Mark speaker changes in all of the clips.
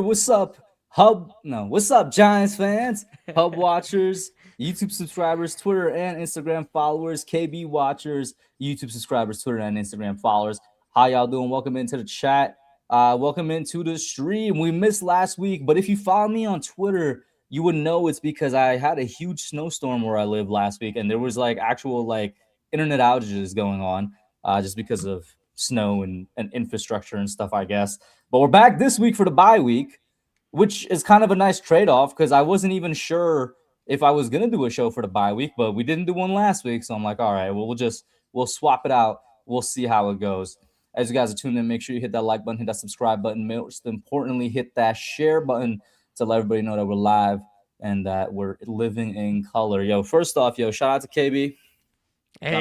Speaker 1: what's up, Hub? No, what's up, Giants fans, Hub watchers, YouTube subscribers, Twitter and Instagram followers, KB watchers, YouTube subscribers, Twitter and Instagram followers. How y'all doing? Welcome into the chat. Welcome into the stream. We missed last week, but if you follow me on Twitter, you would know it's because I had a huge snowstorm where I live last week, and there was like actual like internet outages going on, just because of snow and infrastructure and stuff, I guess. But we're back this week for the bye week, which is kind of a nice trade-off because I wasn't even sure if I was gonna do a show for the bye week, but we didn't do one last week, so I'm like, all right, well, we'll swap it out. We'll see how it goes. As you guys are tuning in, make sure you hit that like button, hit that subscribe button. Most importantly, hit that share button to let everybody know that we're live and that we're living in color. Yo, first off, shout out to KB.
Speaker 2: Hey,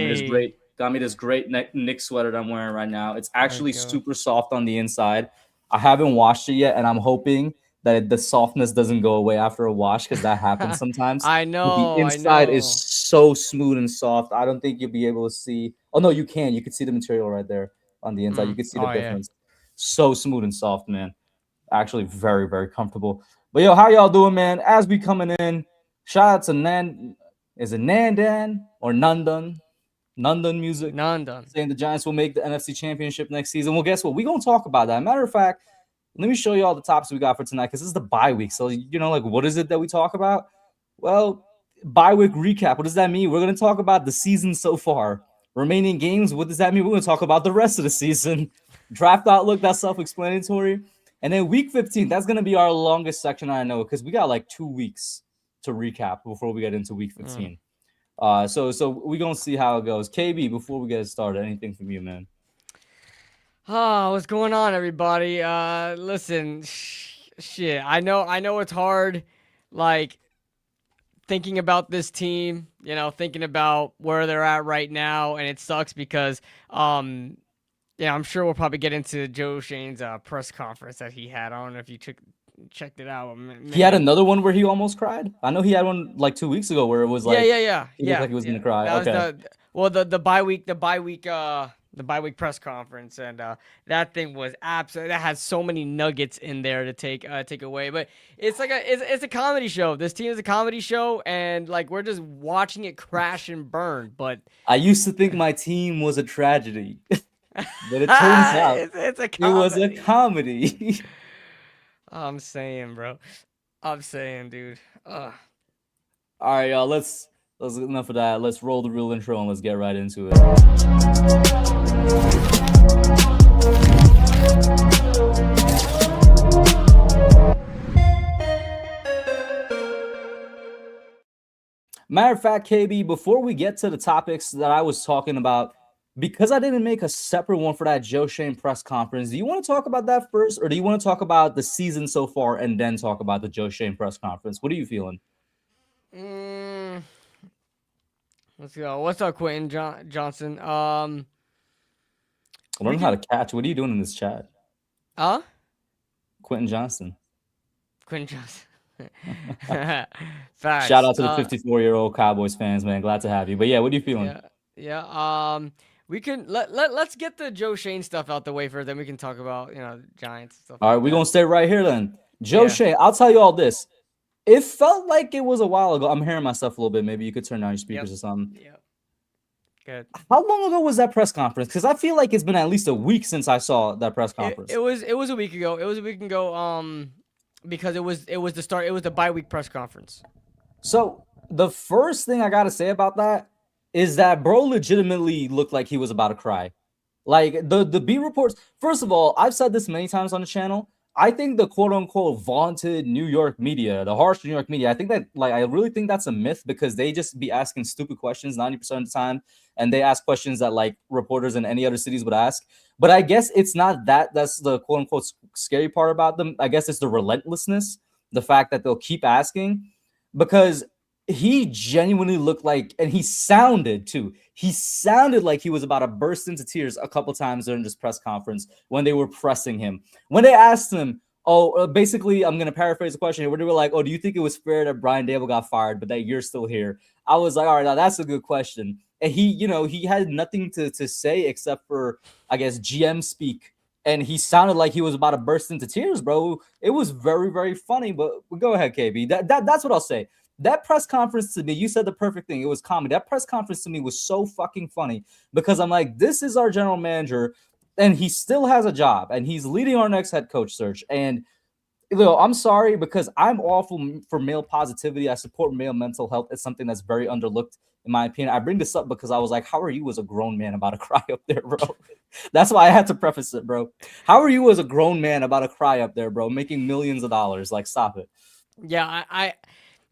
Speaker 1: Got me this great Nick sweater that I'm wearing right now. It's actually super soft on the inside. I haven't washed it yet, and I'm hoping that the softness doesn't go away after a wash because that happens sometimes.
Speaker 2: I
Speaker 1: But the
Speaker 2: know, I
Speaker 1: inside is
Speaker 2: know.
Speaker 1: so smooth and soft. I don't think you'll be able to see. Oh no, you can. You can see the material right there on the inside. You can see the
Speaker 2: Oh yeah.
Speaker 1: difference. So smooth and soft, man. Actually, very very comfortable. But yo, how y'all doing, man? As we coming in, shout out to Nan. Is it Nandan or Nandan? Nandan Music
Speaker 2: None done.
Speaker 1: saying the Giants will make the NFC Championship next season. Well, guess what? We're going to talk about that. Matter of fact, let me show you all the topics we got for tonight because this is the bye week. So, like, what is it that we talk about? Well, bye week recap. What does that mean? We're going to talk about the season so far. Remaining games. What does that mean? We're going to talk about the rest of the season. Draft outlook. That's self explanatory. And then week 15. That's going to be our longest section, I know, because we got like 2 weeks to recap before we get into week 15. So we're gonna see how it goes. KB, before we get started, anything from you, man?
Speaker 2: Oh, what's going on, everybody? Listen, shit. I know it's hard, like thinking about this team. Thinking about where they're at right now, and it sucks because, yeah, I'm sure we'll probably get into Joe Shane's press conference that he had. I don't know if you checked it out,
Speaker 1: He had
Speaker 2: man.
Speaker 1: another one where he almost cried. I know he had one like 2 weeks ago where it was
Speaker 2: Yeah,
Speaker 1: like
Speaker 2: yeah, yeah,
Speaker 1: he looked
Speaker 2: yeah,
Speaker 1: like he was
Speaker 2: yeah.
Speaker 1: gonna cry.
Speaker 2: That was
Speaker 1: Okay.
Speaker 2: the bye week press conference, and that thing was absolutely, that had so many nuggets in there to take away. But it's a comedy show. This team is a comedy show, and like we're just watching it crash and burn. But
Speaker 1: I used to think my team was a tragedy, but it turns out
Speaker 2: it's a
Speaker 1: it was a
Speaker 2: comedy.
Speaker 1: comedy.
Speaker 2: I'm saying, bro. I'm saying, dude.
Speaker 1: All right, y'all. Let's enough of that. Let's roll the real intro and let's get right into it. Matter of fact, KB, before we get to the topics that I was talking about, because I didn't make a separate one for that Joe Shane press conference, do you want to talk about that first, or do you want to talk about the season so far and then talk about the Joe Shane press conference? What are you feeling?
Speaker 2: Mm, let's go. What's up, Quentin Johnson? We
Speaker 1: Learn how to
Speaker 2: can.
Speaker 1: catch. What are you doing in this chat?
Speaker 2: Huh?
Speaker 1: Quentin Johnson.
Speaker 2: Quentin Johnson.
Speaker 1: Shout
Speaker 2: Facts.
Speaker 1: out to the 54-year-old Cowboys fans, man. Glad to have you. But yeah, what are you feeling?
Speaker 2: Yeah, yeah. We can let's get the Joe Shane stuff out the way first, then we can talk about Giants and stuff
Speaker 1: All right,
Speaker 2: like
Speaker 1: we're
Speaker 2: that.
Speaker 1: gonna stay right here then. Joe
Speaker 2: Yeah.
Speaker 1: Shane, I'll tell you all this. It felt like it was a while ago. I'm hearing myself a little bit. Maybe you could turn down your speakers
Speaker 2: Yep.
Speaker 1: or something.
Speaker 2: Yep. Good.
Speaker 1: How long ago was that press conference? Because I feel like it's been at least a week since I saw that press
Speaker 2: It
Speaker 1: conference.
Speaker 2: was it was a week ago. It was a week ago. Because it was the start. It was the bye week press conference.
Speaker 1: So the first thing I gotta say about that is that bro legitimately looked like he was about to cry. Like the B reports. First of all, I've said this many times on the channel. I think the quote unquote vaunted New York media, the harsh New York media, I think that like I really think that's a myth because they just be asking stupid questions 90% of the time, and they ask questions that like reporters in any other cities would ask. But I guess it's not that. That's the quote unquote scary part about them. I guess it's the relentlessness, the fact that they'll keep asking because he genuinely looked like, and he sounded too. He sounded like he was about to burst into tears a couple times during this press conference when they were pressing him. When they asked him, basically, I'm gonna paraphrase the question here. Where they were like, "Oh, do you think it was fair that Brian Dable got fired, but that you're still here?" I was like, "All right, now that's a good question." And he had nothing to say except for, I guess, GM speak and he sounded like he was about to burst into tears, bro. It was very, very funny. But go ahead, KB. That's what I'll say. That press conference to me, you said the perfect thing. It was comedy. That press conference to me was so fucking funny because I'm like, this is our general manager, and he still has a job, and he's leading our next head coach search. And I'm sorry because I'm awful for male positivity. I support male mental health. It's something that's very underlooked in my opinion. I bring this up because I was like, how are you as a grown man about to cry up there, bro? That's why I had to preface it, bro. How are you as a grown man about to cry up there, bro? Making millions of dollars. Like, stop it.
Speaker 2: Yeah,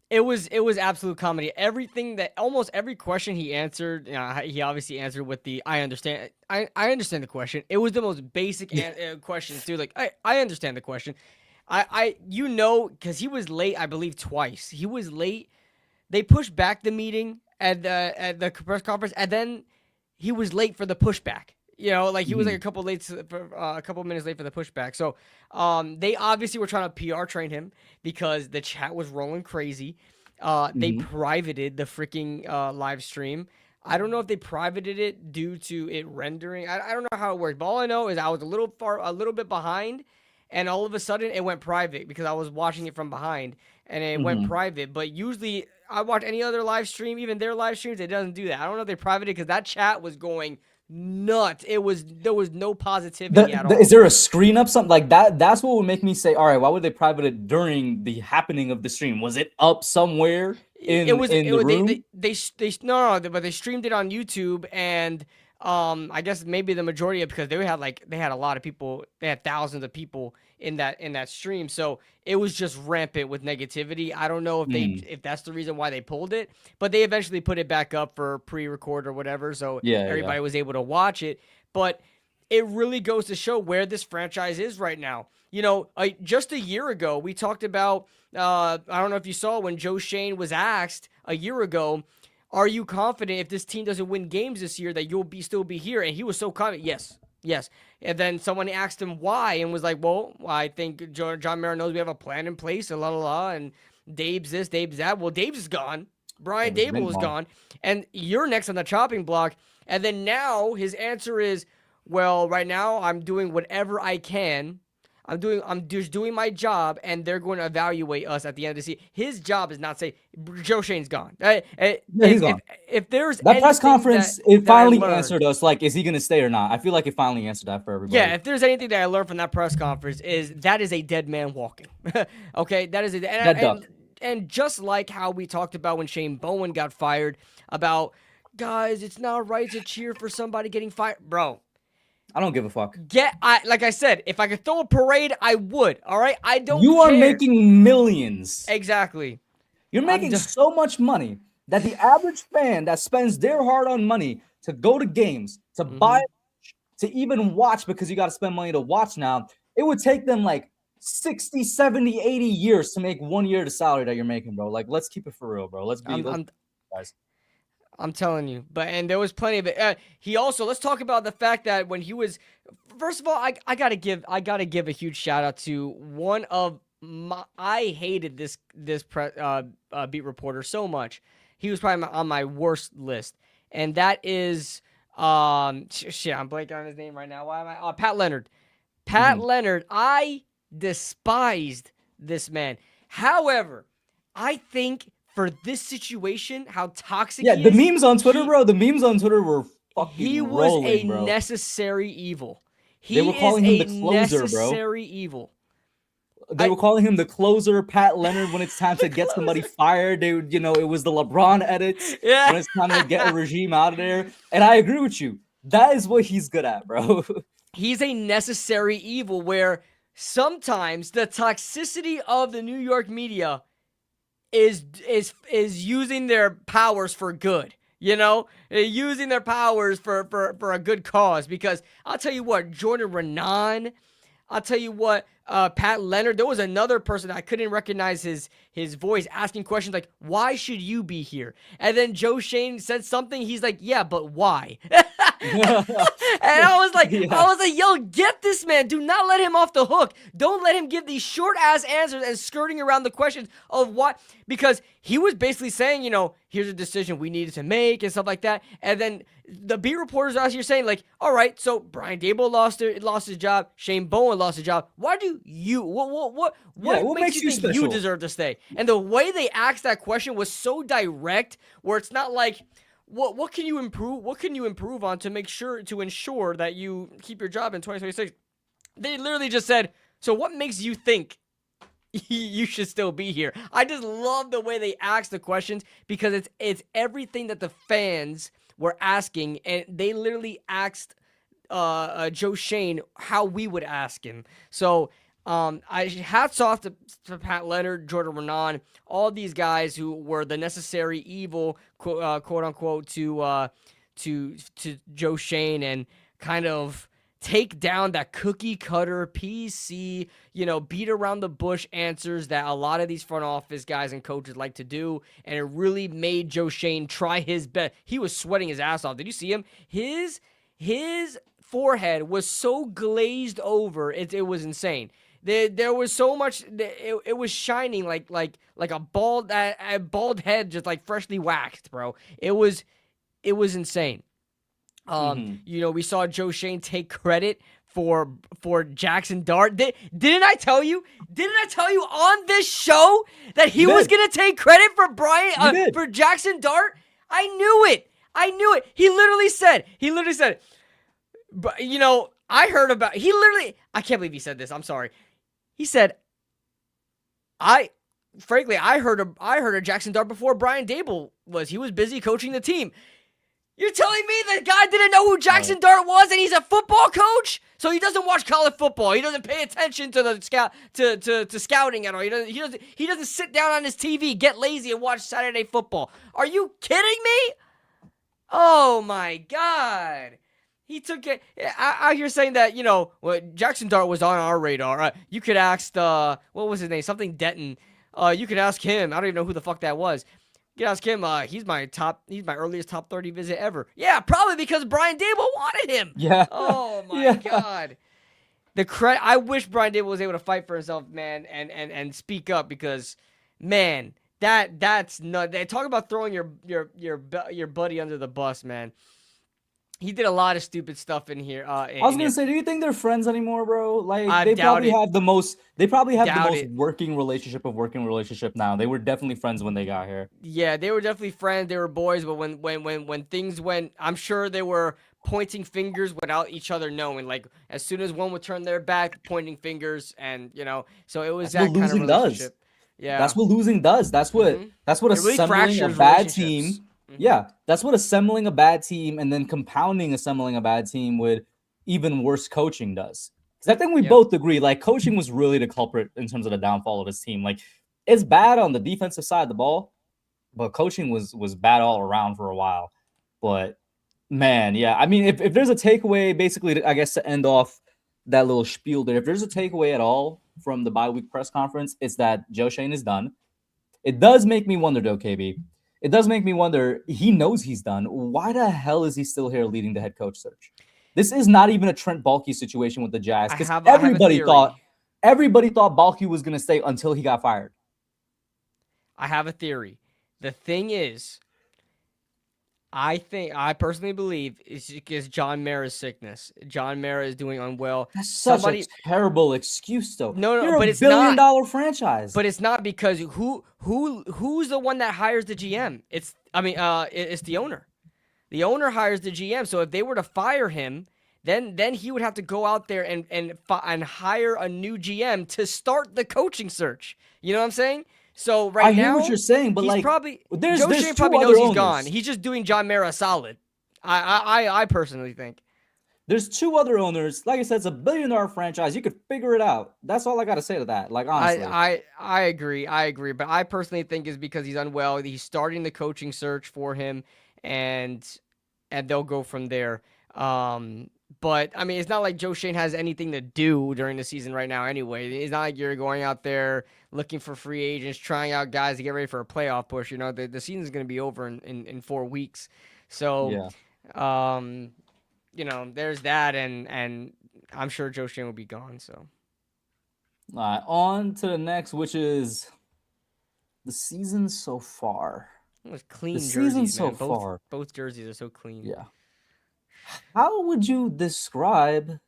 Speaker 2: it was absolute comedy. Everything that almost every question he answered, he obviously answered with the I understand. I understand the question. It was the most basic questions, dude. Like I understand the question. Because he was late, I believe twice. He was late. They pushed back the meeting at the press conference, and then he was late for the pushback. Like he was like a couple minutes late for the pushback. So, they obviously were trying to PR train him because the chat was rolling crazy. They privated the freaking live stream. I don't know if they privated it due to it rendering. I don't know how it worked, but all I know is I was a little bit behind, and all of a sudden it went private because I was watching it from behind, and it went private. But usually I watch any other live stream, even their live streams, it doesn't do that. I don't know if they privated because that chat was going nuts. There was no positivity at all.
Speaker 1: Is there a screen up something like that? That's what would make me say, all right, why would they private it during the happening of the stream? Was it up somewhere in the room?
Speaker 2: But they streamed it on YouTube, and I guess maybe the majority of because they had a lot of people, they had thousands of people in that stream, so it was just rampant with negativity. I don't know if that's the reason why they pulled it, but they eventually put it back up for pre-record or whatever, so everybody was able to watch it. But it really goes to show where this franchise is right now. Just a year ago, we talked about, I don't know if you saw when Joe Shane was asked a year ago, are you confident if this team doesn't win games this year that you'll still be here? And he was so confident, yes. And then someone asked him why and was like, well, I think John Mara knows we have a plan in place, and and Dave's this, Dave's that. Well, Dave's is gone. Brian Dable is gone. And you're next on the chopping block. And then now his answer is, well, right now I'm doing whatever I can. I'm just doing my job, and they're going to evaluate us at the end of the season. His job is not say Joe Shane's gone.
Speaker 1: He's gone.
Speaker 2: If there's
Speaker 1: that press conference, it finally answered us. Like, is he going to stay or not? I feel like it finally answered that for everybody.
Speaker 2: Yeah, if there's anything that I learned from that press conference is that is a dead man walking. Okay, that is dead duck. And just like how we talked about when Shane Bowen got fired, about guys, it's not right to cheer for somebody getting fired, bro.
Speaker 1: I don't give a fuck.
Speaker 2: Like I said, if I could throw a parade, I would. All right, I don't.
Speaker 1: You are making millions.
Speaker 2: Exactly.
Speaker 1: You're making so much money that the average fan that spends their hard-earned money to go to games, to buy, to even watch, because you got to spend money to watch now, it would take them like 60, 70, 80 years to make 1 year the salary that you're making, bro. Like, let's keep it for real, bro. Let's guys.
Speaker 2: I'm telling you, and there was plenty of it. Let's talk about the fact that when he was, first of all, I gotta give a huge shout out to one of my, I hated this beat reporter so much. He was probably on my worst list, and that is, I'm blanking on his name right now. Why am I? Pat Leonard. Pat Leonard. I despised this man. However, I think for this situation, how toxic he is.
Speaker 1: Yeah, the memes on Twitter, bro. The memes on Twitter were fucking
Speaker 2: He was
Speaker 1: rolling,
Speaker 2: a necessary evil.
Speaker 1: They were calling him the closer,
Speaker 2: necessary evil.
Speaker 1: They were calling him the closer, Pat Leonard, when it's time to get somebody fired. It was the LeBron edits.
Speaker 2: Yeah.
Speaker 1: When it's time to get a regime out of there. And I agree with you. That is what he's good at, bro.
Speaker 2: He's a necessary evil where sometimes the toxicity of the New York media is using their powers for good, using their powers for a good cause. Because I'll tell you what, Jordan Renan, I'll tell you what, Pat Leonard, there was another person I couldn't recognize his voice asking questions like, why should you be here? And then Joe Shane said something, he's like, yeah, but why? And
Speaker 1: Yeah.
Speaker 2: I was like, yo, get this man. Do not let him off the hook. Don't let him give these short ass answers and skirting around the questions of what, because he was basically saying, here's a decision we needed to make and stuff like that. And then the beat reporters out here saying, like, all right, so Brian Dable lost his job, Shane Bowen lost his job. Why do you what makes you think you
Speaker 1: special?
Speaker 2: deserve to stay? And the way they asked that question was so direct, where it's not like, what can you improve? What can you improve on to ensure that you keep your job in 2026? They literally just said, so what makes you think you should still be here? I just love the way they asked the questions, because it's everything that the fans were asking, and they literally asked Joe Shane how we would ask him. So I hats off to Pat Leonard, Jordan Renan, all these guys who were the necessary evil, quote unquote, to Joe Shane, and kind of take down that cookie cutter PC, beat around the bush answers that a lot of these front office guys and coaches like to do. And it really made Joe Shane try his best. He was sweating his ass off. Did you see him? His forehead was so glazed over, it was insane. There was so much. It was shining like a bald head, just like freshly waxed, bro. It was insane. We saw Joe Shane take credit for Jackson Dart. Didn't I tell you? Didn't I tell you on this show that he was gonna take credit for for Jackson Dart? I knew it. He literally said. But I heard about. I can't believe he said this. I'm sorry. He said, I heard of Jackson Dart before Brian Dable was. He was busy coaching the team. You're telling me the guy didn't know who Jackson Dart was, and he's a football coach? So he doesn't watch college football. He doesn't pay attention to the to scouting at all. He doesn't sit down on his TV, get lazy, and watch Saturday football. Are you kidding me? Oh my God. He took it out here saying that, Jackson Dart was on our radar. You could ask, what was his name? Something Denton. You could ask him. I don't even know who the fuck that was. You could ask him. He's my earliest top 30 visit ever. Yeah, probably because Brian Dable wanted him.
Speaker 1: Yeah.
Speaker 2: Oh my God. I wish Brian Dable was able to fight for himself, man, and speak up, because, man, that's not. Talk about throwing your buddy under the bus, man. He did a lot of stupid stuff in here.
Speaker 1: I was gonna say, do you think they're friends anymore, bro? Like,
Speaker 2: they probably
Speaker 1: have the most. They probably have the most working relationship now. They were definitely friends when they got here.
Speaker 2: Yeah, they were definitely friends. They were boys, but when things went, I'm sure they were pointing fingers without each other knowing. Like, as soon as one would turn their back, pointing fingers, and so it was that kind of relationship. Yeah,
Speaker 1: that's what losing does. That's what assembling a bad team. Yeah, that's what assembling a bad team and then compounding assembling a bad team with even worse coaching does. Because I think we both agree, like, coaching was really the culprit in terms of the downfall of this team. Like, it's bad on the defensive side of the ball, but coaching was bad all around for a while. But, man, yeah, I mean, if there's a takeaway, basically, I guess, to end off that little spiel there, if there's a takeaway at all from the bye-week press conference, it's that Joe Shane is done. It does make me wonder, though, KB. It does make me wonder, he knows he's done. Why the hell is he still here leading the head coach search? This is not even a Trent Baalke situation with the Jazz, because everybody thought Baalke was going to stay until he got fired.
Speaker 2: I have a theory. The thing is, I personally believe it's John Mara's sickness. John Mara is doing unwell.
Speaker 1: That's such a terrible excuse, though.
Speaker 2: No, but it's not.
Speaker 1: $1 billion franchise.
Speaker 2: But it's not, because who's the one that hires the GM? It's the owner. The owner hires the GM. So if they were to fire him, then he would have to go out there and hire a new GM to start the coaching search. You know what I'm saying? So
Speaker 1: I hear what you're saying, but
Speaker 2: he's
Speaker 1: probably
Speaker 2: Joe Shane probably knows he's gone. He's just doing John Mara solid. I personally think.
Speaker 1: There's two other owners. Like I said, it's $1 billion franchise. You could figure it out. That's all I got to say to that. Like, honestly,
Speaker 2: I agree. But I personally think it's because he's unwell. He's starting the coaching search for him, and they'll go from there. But I mean, it's not like Joe Shane has anything to do during the season right now anyway. It's not like you're going out there looking for free agents, trying out guys to get ready for a playoff push. The season's going to be over in 4 weeks. So, there's that, and I'm sure Joe Shane will be gone. So
Speaker 1: All right, on to the next, which is the season so far.
Speaker 2: it was
Speaker 1: The
Speaker 2: clean
Speaker 1: season
Speaker 2: jerseys,
Speaker 1: so
Speaker 2: man. Both
Speaker 1: far.
Speaker 2: both jerseys are so clean.
Speaker 1: Yeah. How would you describe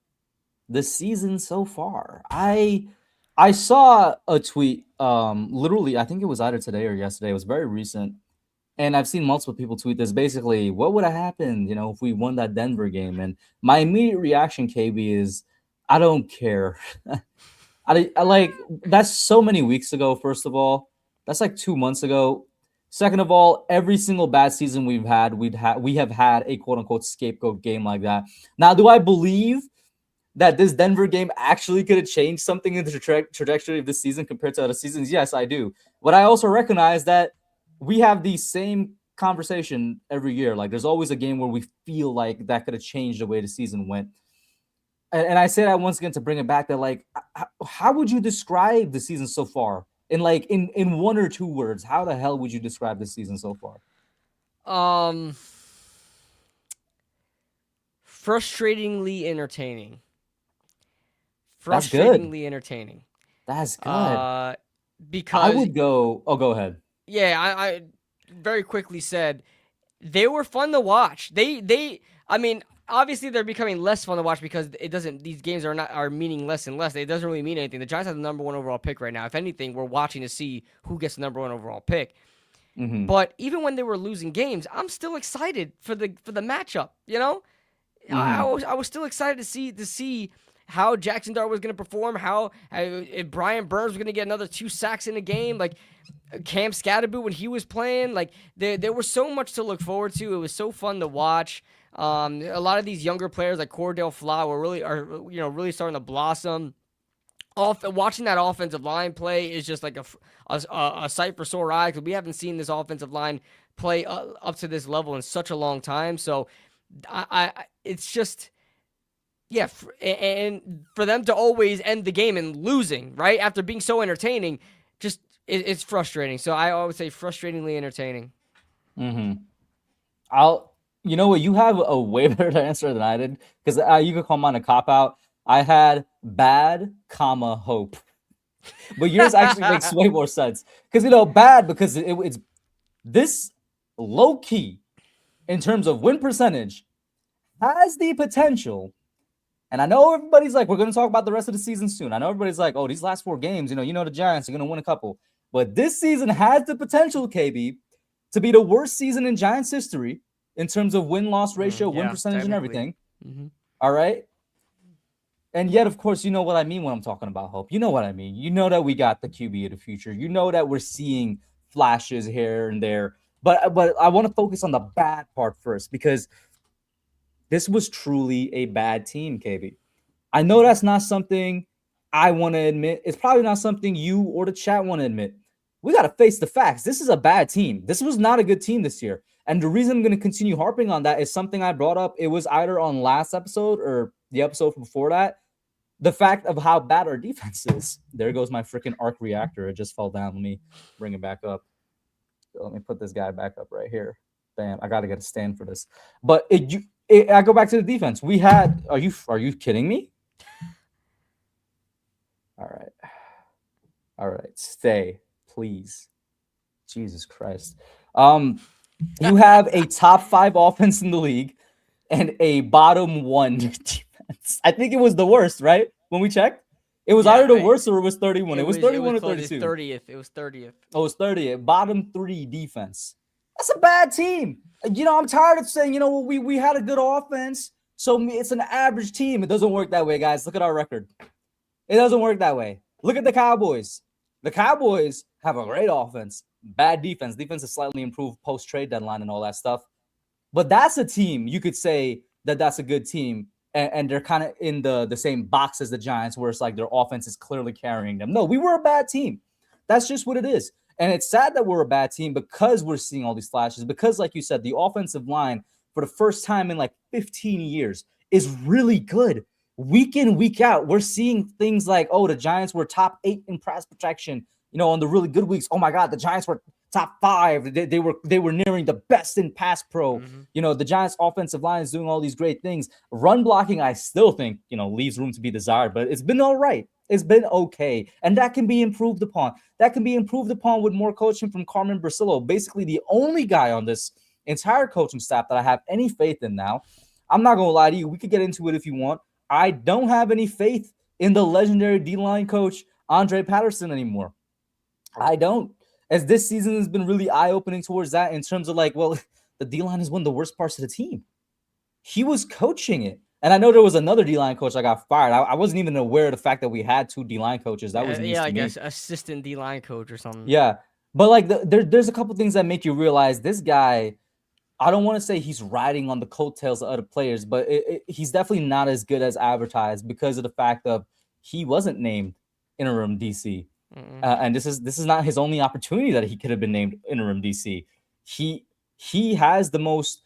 Speaker 1: the season so far? I saw a tweet literally I think it was either today or yesterday. It was very recent. And I've seen multiple people tweet this. Basically, what would have happened, if we won that Denver game? And my immediate reaction, KB, is I don't care. I like that's so many weeks ago. First of all, that's like 2 months ago. Second of all, every single bad season we have had a quote unquote scapegoat game like that. Now, do I believe that this Denver game actually could have changed something in the trajectory of this season compared to other seasons? Yes, I do. But I also recognize that we have the same conversation every year. Like, there's always a game where we feel like that could have changed the way the season went. And I say that once again to bring it back that, like, how would you describe the season so far? In one or two words, how the hell would you describe the season so far?
Speaker 2: Um, frustratingly entertaining.
Speaker 1: That's good.
Speaker 2: Frustratingly entertaining.
Speaker 1: That's good. I
Speaker 2: Because
Speaker 1: would go. Oh, go ahead.
Speaker 2: yeah, I very quickly said they were fun to watch. I mean, obviously they're becoming less fun to watch because it doesn't. These games are meaning less and less. It doesn't really mean anything. The Giants have the number one overall pick right now. If anything, we're watching to see who gets the number one overall pick.
Speaker 1: Mm-hmm.
Speaker 2: But even when they were losing games, I'm still excited for the matchup. I was still excited to see how Jackson Dart was going to perform, how if Brian Burns was going to get another 2 sacks in a game, like Cam Scatterboot when he was playing. Like there was so much to look forward to. It was so fun to watch. A lot of these younger players like Cordell Flott are really starting to blossom. Watching that offensive line play is just like a sight for sore eyes because we haven't seen this offensive line play up to this level in such a long time. So, it's just, yeah, and for them to always end the game and losing right after being so entertaining, just it's frustrating. So I always say frustratingly entertaining.
Speaker 1: Mm-hmm. You know what? You have a way better answer than I did because you could call mine a cop out. I had bad, comma, hope. But yours actually makes way more sense. Because, bad because it's this low key in terms of win percentage has the potential. And I know everybody's like, we're going to talk about the rest of the season soon. I know everybody's like, oh, these last 4 games, the Giants are going to win a couple. But this season has the potential, KB, to be the worst season in Giants history in terms of win-loss ratio, win percentage, and everything.
Speaker 2: Mm-hmm.
Speaker 1: All right? And yet, of course, you know what I mean when I'm talking about hope. You know what I mean. You know that we got the QB of the future. You know that we're seeing flashes here and there. But I want to focus on the bad part first because this was truly a bad team, KB. I know that's not something I want to admit. It's probably not something you or the chat want to admit. We got to face the facts. This is a bad team. This was not a good team this year. And the reason I'm going to continue harping on that is something I brought up. It was either on last episode or the episode before that. The fact of how bad our defense is. There goes my freaking arc reactor. It just fell down. Let me bring it back up. So let me put this guy back up right here. Bam. I got to get a stand for this. But I go back to the defense. We had. Are you kidding me? All right. Stay, please. Jesus Christ. You have a top 5 offense in the league and a bottom 1 defense. I think it was the worst, right? When we checked, it was either the worst or it was 31. It was 31 or 32.
Speaker 2: 30th. It was 30th.
Speaker 1: Oh, it was 30th. Bottom 3 defense. That's a bad team. I'm tired of saying, we had a good offense, so it's an average team. It doesn't work that way, guys. Look at our record. It doesn't work that way. Look at the Cowboys. The Cowboys have a great offense, bad defense. Defense is slightly improved post-trade deadline and all that stuff. But that's a team you could say that's a good team. And they're kind of in the same box as the Giants, where it's like their offense is clearly carrying them. No, we were a bad team. That's just what it is. And it's sad that we're a bad team because we're seeing all these flashes. Because, like you said, the offensive line, for the first time in like 15 years, is really good. Week in, week out, we're seeing things like, the Giants were top 8 in pass protection, on the really good weeks. Oh, my God, the Giants were top 5. They were nearing the best in pass pro.
Speaker 2: Mm-hmm.
Speaker 1: The Giants offensive line is doing all these great things. Run blocking, I still think, leaves room to be desired, but it's been all right. It's been okay. And that can be improved upon. That can be improved upon with more coaching from Carmen Brasillo, basically the only guy on this entire coaching staff that I have any faith in now. I'm not going to lie to you. We could get into it if you want. I don't have any faith in the legendary D-line coach, Andre Patterson, anymore. I don't. As this season has been really eye-opening towards that in terms of the D-line is one of the worst parts of the team. He was coaching it. And I know there was another D-line coach that got fired. I wasn't even aware of the fact that we had 2 D-line coaches. That was news to
Speaker 2: I
Speaker 1: me.
Speaker 2: guess assistant D-line coach or something.
Speaker 1: Yeah. But there's a couple things that make you realize this guy, I don't want to say he's riding on the coattails of other players, but he's definitely not as good as advertised because of the fact of he wasn't named interim DC. And this is not his only opportunity that he could have been named interim DC. He has the most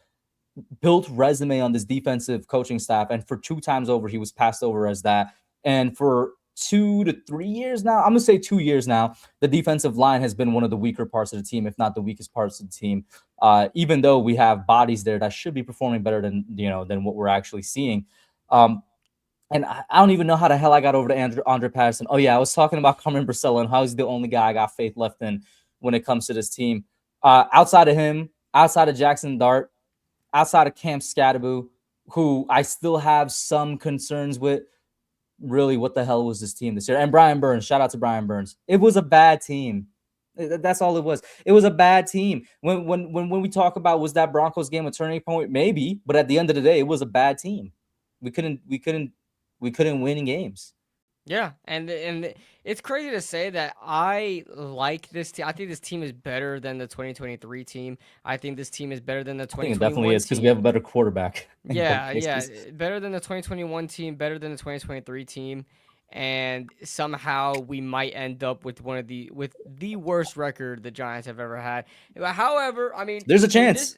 Speaker 1: built resume on this defensive coaching staff, and for 2 times over, he was passed over as that. And for 2 to 3 years now, I'm gonna say 2 years now, the defensive line has been one of the weaker parts of the team, if not the weakest parts of the team. Even though we have bodies there that should be performing better than what we're actually seeing. And I don't even know how the hell I got over to Andre Patterson. Oh yeah, I was talking about Carmen Brasillo and how he's the only guy I got faith left in when it comes to this team. Outside of him, outside of Jackson Dart, outside of Cam Scadaboo, who I still have some concerns with. Really, what the hell was this team this year? And Brian Burns, shout out to Brian Burns. It was a bad team. That's all it was. It was a bad team. When we talk about was that Broncos game a turning point, maybe, but at the end of the day, it was a bad team. We couldn't win games.
Speaker 2: Yeah, and it's crazy to say that I like this team. I think this team is better than the 2023 team. I think this team is better than the 2021
Speaker 1: I think it definitely is because
Speaker 2: team.
Speaker 1: we have a better quarterback.
Speaker 2: Yeah, better than the 2021 team, better than the 2023 team, and somehow we might end up with the worst record the Giants have ever had. However, I mean,
Speaker 1: there's a chance.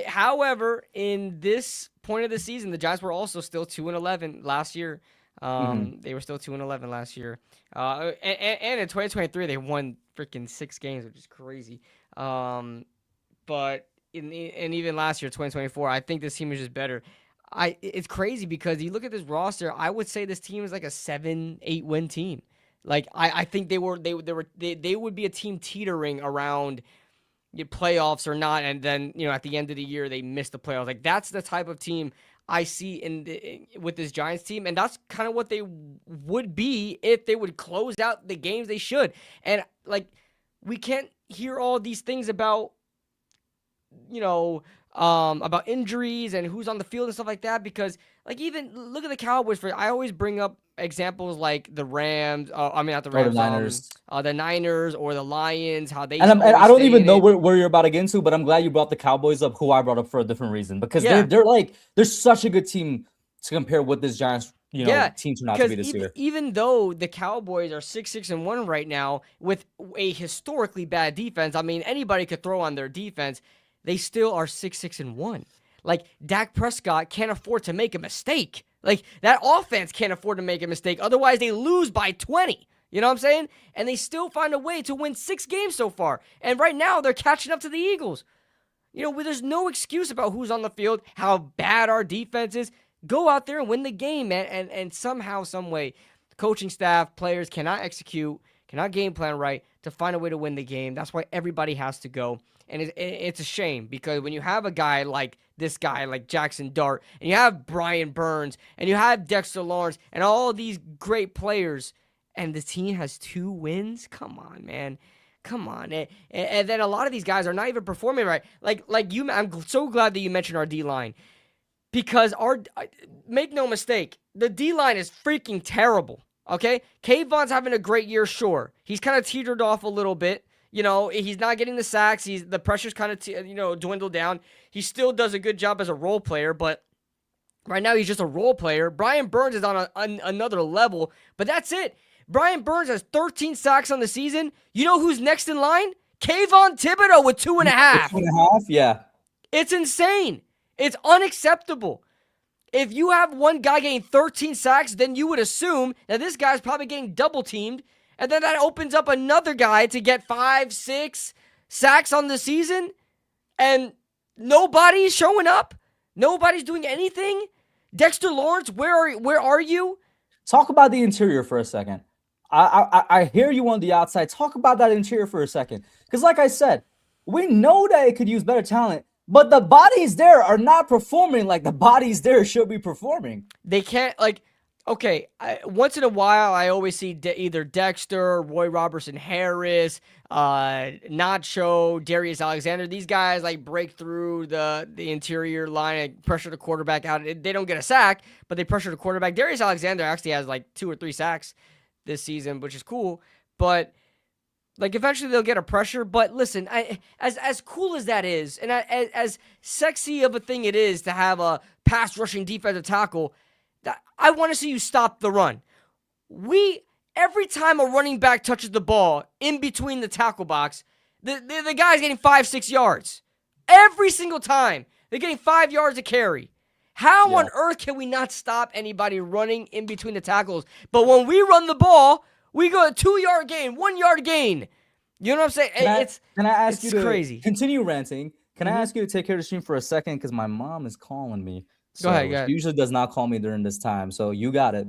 Speaker 2: However, in this point of the season, the Giants were also still 2-11 last year. They were still 2-11 last year. And in 2023, they won freaking 6 games, which is crazy. But and even last year, 2024, I think this team is just better. It's crazy because you look at this roster, I would say this team is like a 7-8 win team. Like I think they would be a team teetering around playoffs or not, and then at the end of the year they miss the playoffs. Like that's the type of team I see with this Giants team, and that's kind of what they would be if they would close out the games they should. And we can't hear all these things about about injuries and who's on the field and stuff like that, because even look at the Cowboys. I always bring up examples like the Rams. I mean, not the Rams,
Speaker 1: the Niners.
Speaker 2: The Niners or the Lions. How they
Speaker 1: and I don't even know where you're about to get into, but I'm glad you brought the Cowboys up, who I brought up for a different reason, because they're such a good team to compare with this Giants. Team turned out to be this year.
Speaker 2: Even though the Cowboys are 6-1 right now with a historically bad defense, I mean, anybody could throw on their defense. They still are 6-1. Like, Dak Prescott can't afford to make a mistake. Like, that offense can't afford to make a mistake. Otherwise, they lose by 20. You know what I'm saying? And they still find a way to win 6 games so far. And right now, they're catching up to the Eagles. There's no excuse about who's on the field, how bad our defense is. Go out there and win the game, man. And somehow, some way, the coaching staff, players cannot execute, cannot game plan right to find a way to win the game. That's why everybody has to go. And it's a shame, because when you have a guy like this guy, like Jackson Dart, and you have Brian Burns, and you have Dexter Lawrence, and all these great players, and the team has 2 wins, come on, man. Come on. And then a lot of these guys are not even performing right. Like you, I'm so glad that you mentioned our D-line, because make no mistake, the D-line is freaking terrible, okay? Kayvon's having a great year, sure. He's kind of teetered off a little bit. He's not getting the sacks. The pressure's kind of, dwindled down. He still does a good job as a role player, but right now he's just a role player. Brian Burns is on another level, but that's it. Brian Burns has 13 sacks on the season. You know who's next in line? Kayvon Thibodeau with 2.5.
Speaker 1: 2.5, yeah.
Speaker 2: It's insane. It's unacceptable. If you have one guy getting 13 sacks, then you would assume that this guy's probably getting double teamed. And then that opens up another guy to get 5, 6, sacks on the season, and nobody's showing up. Nobody's doing anything. Dexter Lawrence, where are you?
Speaker 1: Talk about the interior for a second. I hear you on the outside. Talk about that interior for a second. Because like I said, we know that it could use better talent, but the bodies there are not performing like the bodies there should be performing.
Speaker 2: They can't, like, okay, once in a while, I always see either Dexter, Roy Robertson Harris, Nacho, Darius Alexander. These guys like break through the interior line and pressure the quarterback out. They don't get a sack, but they pressure the quarterback. Darius Alexander actually has like 2 or 3 sacks this season, which is cool. But like eventually they'll get a pressure. But listen, as cool as that is, and as sexy of a thing it is to have a pass rushing defensive tackle, I want to see you stop the run. Every time a running back touches the ball in between the tackle box, the guy's getting 5-6 yards. Every single time. They're getting 5 yards a carry. How on earth can we not stop anybody running in between the tackles? But when we run the ball, we go a 2-yard gain, 1-yard gain. You know what I'm saying?
Speaker 1: Can I ask you to
Speaker 2: crazy.
Speaker 1: Continue ranting? Can I ask you to take care of the stream for a second? Because my mom is calling me.
Speaker 2: Go ahead.
Speaker 1: She usually does not call me during this time. So you got it.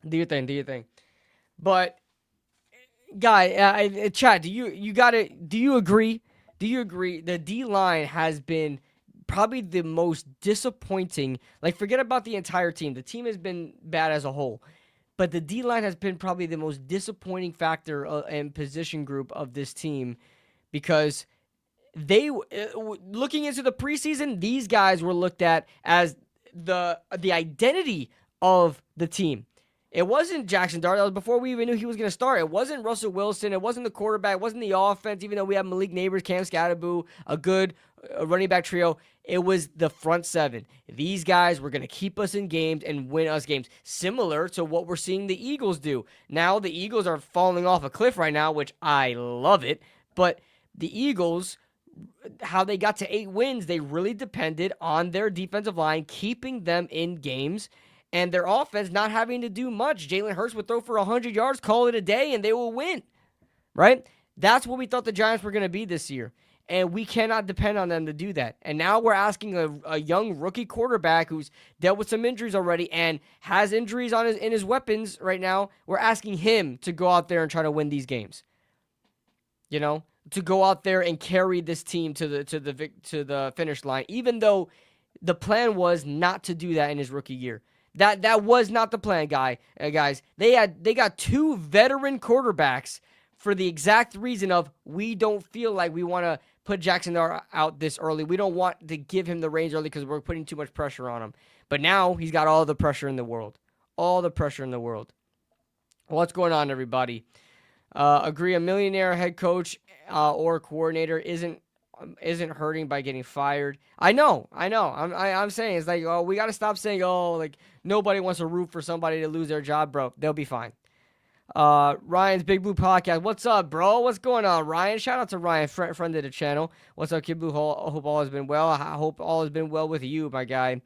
Speaker 2: Do your thing. But, guy, Chad, do you agree? Do you agree the D-line has been probably the most disappointing? Like, forget about the entire team. The team has been bad as a whole. But the D-line has been probably the most disappointing factor and position group of this team because they, looking into the preseason, these guys were looked at as the identity of the team. It wasn't Jackson Dart. That was before we even knew he was going to start. It wasn't Russell Wilson. It wasn't the quarterback. It wasn't the offense, even though we have Malik Neighbors, Cam Scatterboo, a good running back trio. It was the front seven. These guys were going to keep us in games and win us games, similar to what we're seeing the Eagles do. Now the Eagles are falling off a cliff right now, which I love it. But the Eagles, how they got to 8 wins, they really depended on their defensive line keeping them in games and their offense not having to do much. Jalen Hurts would throw for 100 yards, call it a day, and they will win, right? That's what we thought the Giants were going to be this year, and we cannot depend on them to do that. And now we're asking a young rookie quarterback who's dealt with some injuries already and has injuries in his weapons right now. We're asking him to go out there and try to win these games, you know, to go out there and carry this team to the finish line, even though the plan was not to do that in his rookie year. That was not the plan, guys. They got 2 veteran quarterbacks for the exact reason of we don't feel like we want to put Jackson out this early. We don't want to give him the reins early because we're putting too much pressure on him. But now he's got all the pressure in the world. All the pressure in the world. What's going on, everybody? Agree, a millionaire head coach or coordinator isn't hurting by getting fired. I know. I'm saying it's like, oh, we got to stop saying, oh, like nobody wants to root for somebody to lose their job, bro. They'll be fine. Ryan's Big Blue Podcast. What's up, bro? What's going on, Ryan? Shout out to Ryan, friend of the channel. What's up, Kid Blue? Hope all has been well. I hope all has been well with you, my guy.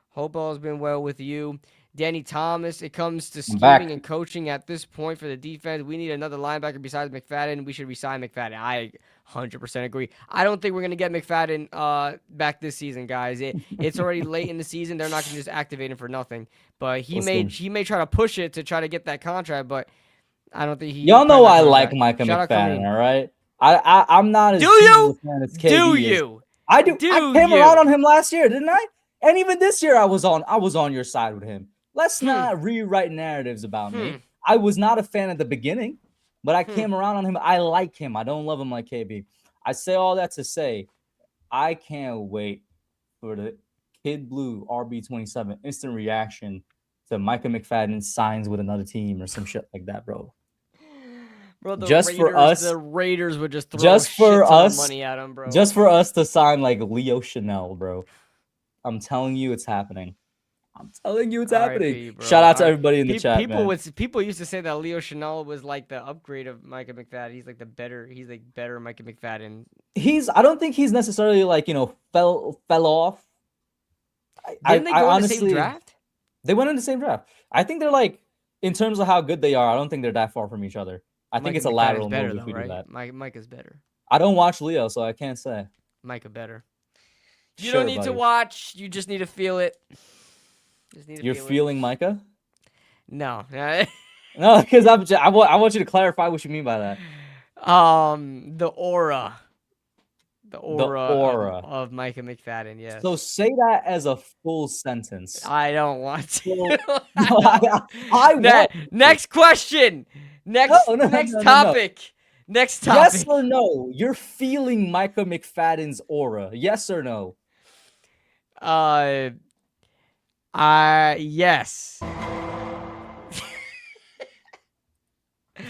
Speaker 2: Hope all has been well with you. Danny Thomas, it comes to scheming and coaching at this point for the defense. We need another linebacker besides McFadden. We should resign McFadden. I 100% agree. I don't think we're going to get McFadden back this season, guys. It's already late in the season. They're not going to just activate him for nothing. But he may try to push it to try to get that contract, but I don't think he...
Speaker 1: Y'all know I like Micah McFadden, all right? I'm not as...
Speaker 2: Do you?
Speaker 1: As KD
Speaker 2: do you?
Speaker 1: I do. I came around on him last year, didn't I? And even this year, I was on your side with him. Let's not rewrite narratives about me. I was not a fan at the beginning, but I came around on him. I like him. I don't love him like KB. I say all that to say, I can't wait for the Kid Blue RB27 instant reaction to Micah McFadden signs with another team or some shit like that, bro.
Speaker 2: Bro,
Speaker 1: the
Speaker 2: Raiders would just throw a shit ton of money at him, bro.
Speaker 1: Just for us to sign like Leo Chanel, bro. I'm telling you, it's happening. Happening. Shout out to everybody in the chat.
Speaker 2: People used to say that Leo Chanel was like the upgrade of Micah McFadden. He's like better Micah McFadden.
Speaker 1: I don't think he's necessarily like, fell off.
Speaker 2: Didn't they go in the same draft?
Speaker 1: They went in the same draft. I think they're like, in terms of how good they are, I don't think they're that far from each other. I think it's a lateral move if we do that.
Speaker 2: Mike is better.
Speaker 1: I don't watch Leo, so I can't say.
Speaker 2: Micah better. You don't
Speaker 1: Sure,
Speaker 2: need to
Speaker 1: buddy.
Speaker 2: watch. You just need to feel it. Just need to
Speaker 1: You're
Speaker 2: feel it.
Speaker 1: feeling Micah?
Speaker 2: No.
Speaker 1: No, because I want you to clarify what you mean by that.
Speaker 2: The aura. The
Speaker 1: The
Speaker 2: aura
Speaker 1: aura.
Speaker 2: of Micah McFadden, yes.
Speaker 1: So say that as a full sentence.
Speaker 2: I don't want
Speaker 1: So,
Speaker 2: to.
Speaker 1: no, I want to.
Speaker 2: Next question. Next
Speaker 1: No.
Speaker 2: topic. Next
Speaker 1: Yes
Speaker 2: topic.
Speaker 1: or no? You're feeling Micah McFadden's aura. Yes or no?
Speaker 2: Yes.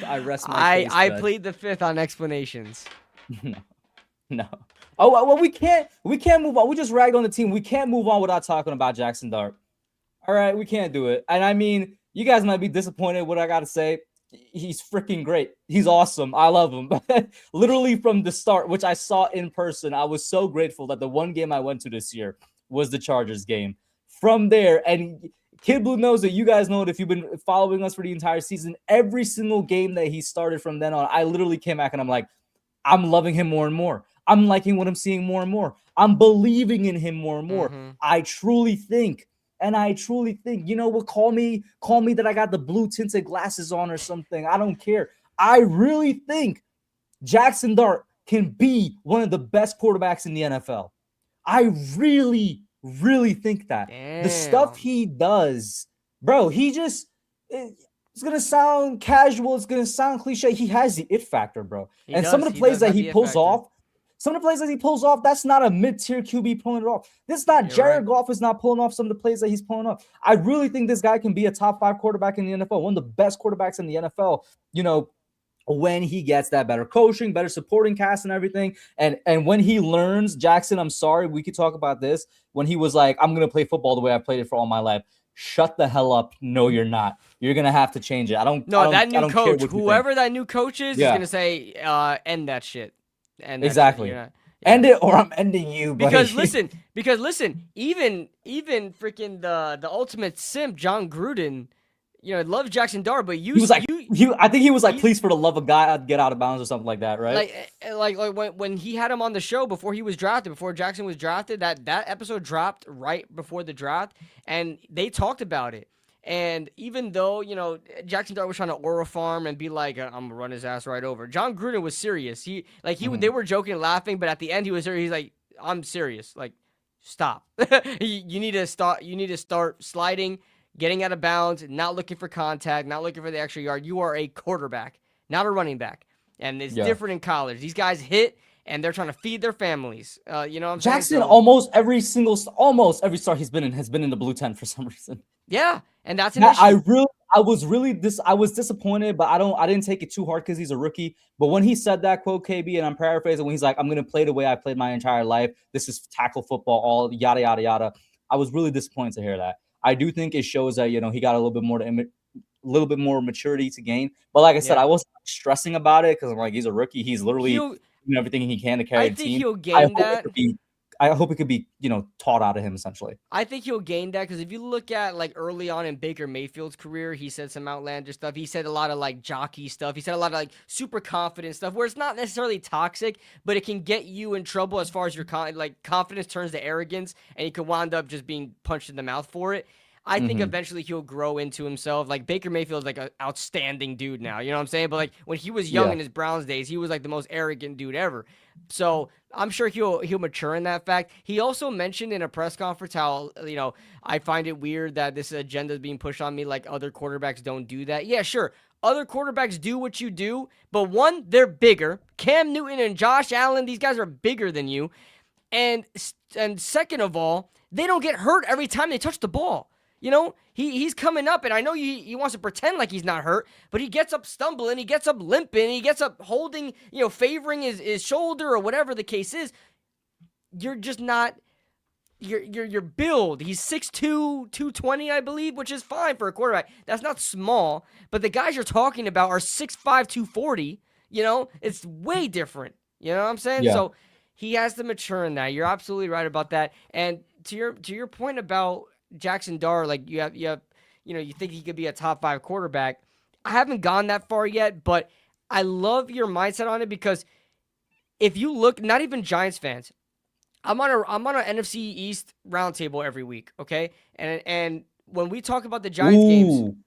Speaker 1: I rest my case.
Speaker 2: I
Speaker 1: Judge.
Speaker 2: plead the fifth on explanations.
Speaker 1: No. No. Oh well, we can't move on. We just ragged on the team. We can't move on without talking about Jackson Dart. All right, we can't do it. And I mean, you guys might be disappointed what I gotta say. He's freaking great. He's awesome. I love him. Literally from the start, which I saw in person, I was so grateful that the one game I went to this year was the Chargers game. From there, and Kid Blue knows that you guys know it if you've been following us for the entire season. Every single game that he started from then on, I literally came back and I'm like, I'm loving him more and more. I'm liking what I'm seeing more and more. I'm believing in him more and more.
Speaker 2: Mm-hmm.
Speaker 1: I truly think, you know what, call me that I got the blue tinted glasses on or something. I don't care. I really think Jackson Dart can be one of the best quarterbacks in the NFL. I really, really think that.
Speaker 2: Damn.
Speaker 1: The stuff he does, bro, it's going to sound casual. It's going to sound cliche. He has the it factor, bro. Some of the plays that he pulls off, that's not a mid-tier QB pulling it off. This is not Jared Goff is not pulling off some of the plays that he's pulling off. I really think this guy can be a top 5 quarterback in the NFL, one of the best quarterbacks in the NFL, you know, when he gets that better coaching, better supporting cast and everything. And when he learns, Jackson, I'm sorry, we could talk about this. When he was like, I'm going to play football the way I played it for all my life. Shut the hell up. No, you're not. You're going to have to change it.
Speaker 2: That new coach, whoever that new coach is going to say, end that shit.
Speaker 1: Exactly. End it or I'm ending you, buddy.
Speaker 2: Because listen, even freaking the ultimate simp, John Gruden, you know, loves Jackson Dart, but I
Speaker 1: think he was like, please, for the love of God, get out of bounds or something like that, right?
Speaker 2: Like when he had him on the show before he was drafted, before Jackson was drafted, that episode dropped right before the draft, and they talked about it. And even though, you know, Jackson Dart was trying to aura farm and be like, I'm gonna run his ass right over, John Gruden was serious. They were joking and laughing, but at the end he was serious. He's like, I'm serious. Like, stop. You need to start sliding, getting out of bounds, not looking for contact, not looking for the extra yard. You are a quarterback, not a running back. And it's different in college. These guys hit, and they're trying to feed their families. You know what I'm saying?
Speaker 1: Jackson, almost every start he's been in has been in the blue tent for some reason.
Speaker 2: Yeah, and that's an issue.
Speaker 1: I was disappointed, but I didn't take it too hard because he's a rookie. But when he said that quote, KB, and I'm paraphrasing, when he's like, I'm going to play the way I played my entire life. This is tackle football, all yada, yada, yada. I was really disappointed to hear that. I do think it shows that, you know, he got a little bit more maturity to gain. But like I said, I wasn't stressing about it because I'm like, he's a rookie. He's literally doing everything he can to carry the team.
Speaker 2: I think he'll gain that.
Speaker 1: I hope it could be, you know, taught out of him essentially.
Speaker 2: I think he'll gain that because if you look at like early on in Baker Mayfield's career, he said some outlandish stuff. He said a lot of like jockey stuff. He said a lot of like super confident stuff where it's not necessarily toxic, but it can get you in trouble as far as your confidence turns to arrogance, and you could wind up just being punched in the mouth for it. I think eventually he'll grow into himself. Like Baker Mayfield's like an outstanding dude now, you know what I'm saying? But like when he was young in his Browns days, he was like the most arrogant dude ever. So I'm sure he'll mature in that fact. He also mentioned in a press conference how, you know, I find it weird that this agenda is being pushed on me like other quarterbacks don't do that. Yeah, sure. Other quarterbacks do what you do, but one, they're bigger. Cam Newton and Josh Allen, these guys are bigger than you. And second of all, they don't get hurt every time they touch the ball. You know, he's coming up, and I know he wants to pretend like he's not hurt, but he gets up stumbling, he gets up limping, he gets up holding, you know, favoring his shoulder or whatever the case is. You're just not, your build. He's 6'2", 220, I believe, which is fine for a quarterback. That's not small, but the guys you're talking about are 6'5", 240. You know, it's way different. You know what I'm saying?
Speaker 1: Yeah.
Speaker 2: So he has to mature in that. You're absolutely right about that. And to your point about Jackson Dart, like you think he could be a top 5 quarterback. I haven't gone that far yet, but I love your mindset on it because if you look, not even Giants fans, I'm on an NFC East roundtable every week, okay? And when we talk about the Giants games,
Speaker 1: Ooh,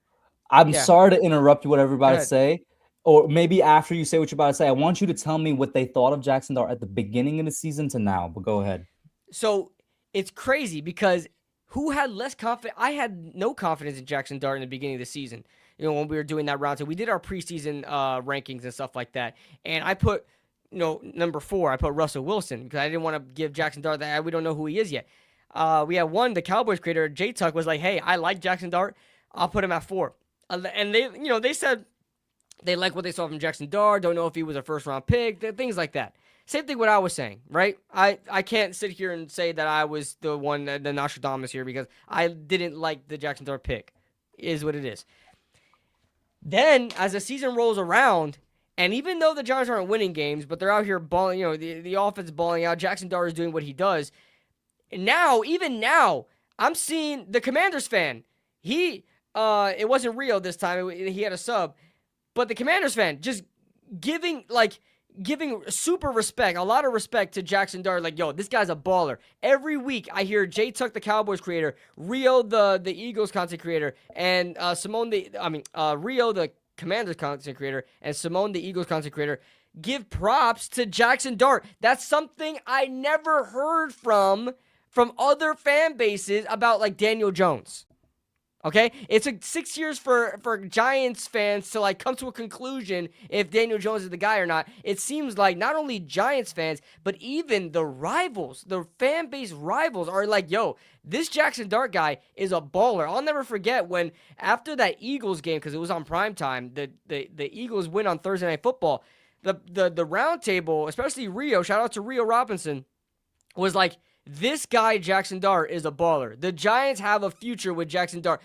Speaker 1: I'm
Speaker 2: yeah,
Speaker 1: sorry to interrupt you, whatever you're
Speaker 2: go
Speaker 1: about to
Speaker 2: ahead.
Speaker 1: say. Or maybe after you say what you're about to say, I want you to tell me what they thought of Jackson Dart at the beginning of the season to now. But go ahead.
Speaker 2: So it's crazy because who had less confidence? I had no confidence in Jackson Dart in the beginning of the season. When we were doing that round, so we did our preseason rankings and stuff like that, and I put, number 4. I put Russell Wilson because I didn't want to give Jackson Dart that we don't know who he is yet. We had one, the Cowboys creator J Tuck was like, "Hey, I like Jackson Dart. I'll put him at 4," and they said they like what they saw from Jackson Dart. Don't know if he was a first round pick, things like that. Same thing what I was saying, right? I can't sit here and say that I was the one, the Nostradamus here, because I didn't like the Jackson Dart pick. Is what it is. Then, as the season rolls around, and even though the Giants aren't winning games, but they're out here balling, the offense is balling out, Jackson Dart is doing what he does. And even now, I'm seeing the Commanders fan. It wasn't Rio this time. He had a sub. But the Commanders fan just giving super respect, a lot of respect to Jackson Dart. Like, yo, this guy's a baller. Every week I hear Jay Tuck, the Cowboys creator, Rio, the Eagles content creator, and Rio, the Commanders content creator, and Simone, the Eagles content creator, give props to Jackson Dart. That's something I never heard from other fan bases about, like Daniel Jones. Okay, it took 6 years for Giants fans to like come to a conclusion if Daniel Jones is the guy or not. It seems like not only Giants fans, but even the rivals, the fan base rivals, are like, "Yo, this Jackson Dart guy is a baller." I'll never forget when after that Eagles game, because it was on primetime, the Eagles win on Thursday Night Football. The round table, especially Rio, shout out to Rio Robinson, was like, this guy, Jackson Dart, is a baller. The Giants have a future with Jackson Dart.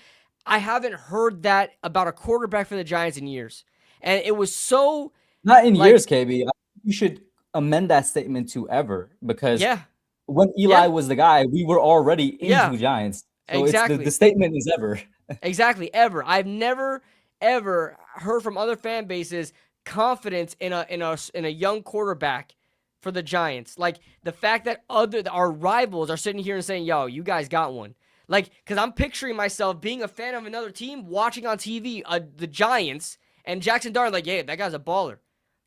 Speaker 2: I haven't heard that about a quarterback for the Giants in years. And it was so...
Speaker 1: Not in
Speaker 2: like,
Speaker 1: years, KB. You should amend that statement to ever, because
Speaker 2: yeah,
Speaker 1: when Eli was the guy, we were already
Speaker 2: yeah,
Speaker 1: into Giants. So it's the
Speaker 2: exactly.
Speaker 1: statement is ever.
Speaker 2: Exactly, ever. I've never, ever heard from other fan bases confidence in a young quarterback for the Giants. Like, the fact that our rivals are sitting here and saying, "Yo, you guys got one." Like, because I'm picturing myself being a fan of another team, watching on TV the Giants, and Jackson Dart, like, "Yeah, that guy's a baller.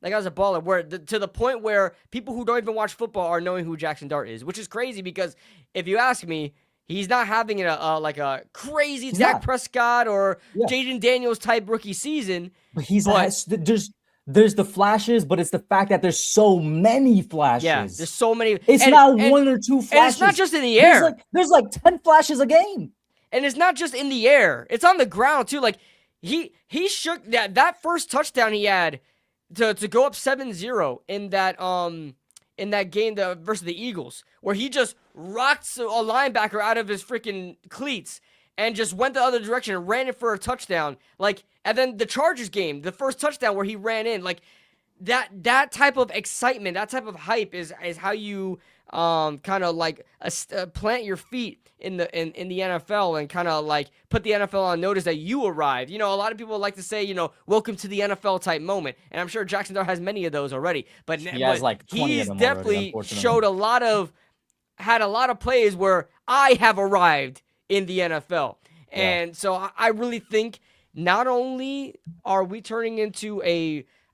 Speaker 2: That guy's a baller." Where to the point where people who don't even watch football are knowing who Jackson Dart is, which is crazy because if you ask me, he's not having a crazy
Speaker 1: He's
Speaker 2: Dak
Speaker 1: not.
Speaker 2: Prescott or
Speaker 1: Yeah.
Speaker 2: Jaden Daniels type rookie season.
Speaker 1: But
Speaker 2: But
Speaker 1: there's the flashes, but it's the fact that there's so many
Speaker 2: yeah, there's
Speaker 1: flashes.
Speaker 2: so many.
Speaker 1: It's not one or two
Speaker 2: And it's
Speaker 1: flashes.
Speaker 2: not just in the air.
Speaker 1: There's like 10 flashes a game.
Speaker 2: And it's not just in the air. It's on the ground too. Like he shook that first touchdown he had to go up 7-0 in that game versus the Eagles, where he just rocked a linebacker out of his freaking cleats and just went the other direction and ran it for a touchdown. Like, and then the Chargers game, the first touchdown where he ran in, like that type of excitement, that type of hype is how you kind of like plant your feet in the NFL and kind of like put the NFL on notice that you arrived. A lot of people like to say, welcome to the NFL type moment, and I'm sure Jackson Dart has many of those already. But
Speaker 1: He has like 20
Speaker 2: he's
Speaker 1: of them
Speaker 2: definitely
Speaker 1: already,
Speaker 2: showed had a lot of plays where I have arrived in the NFL, and so I really think not only are we turning into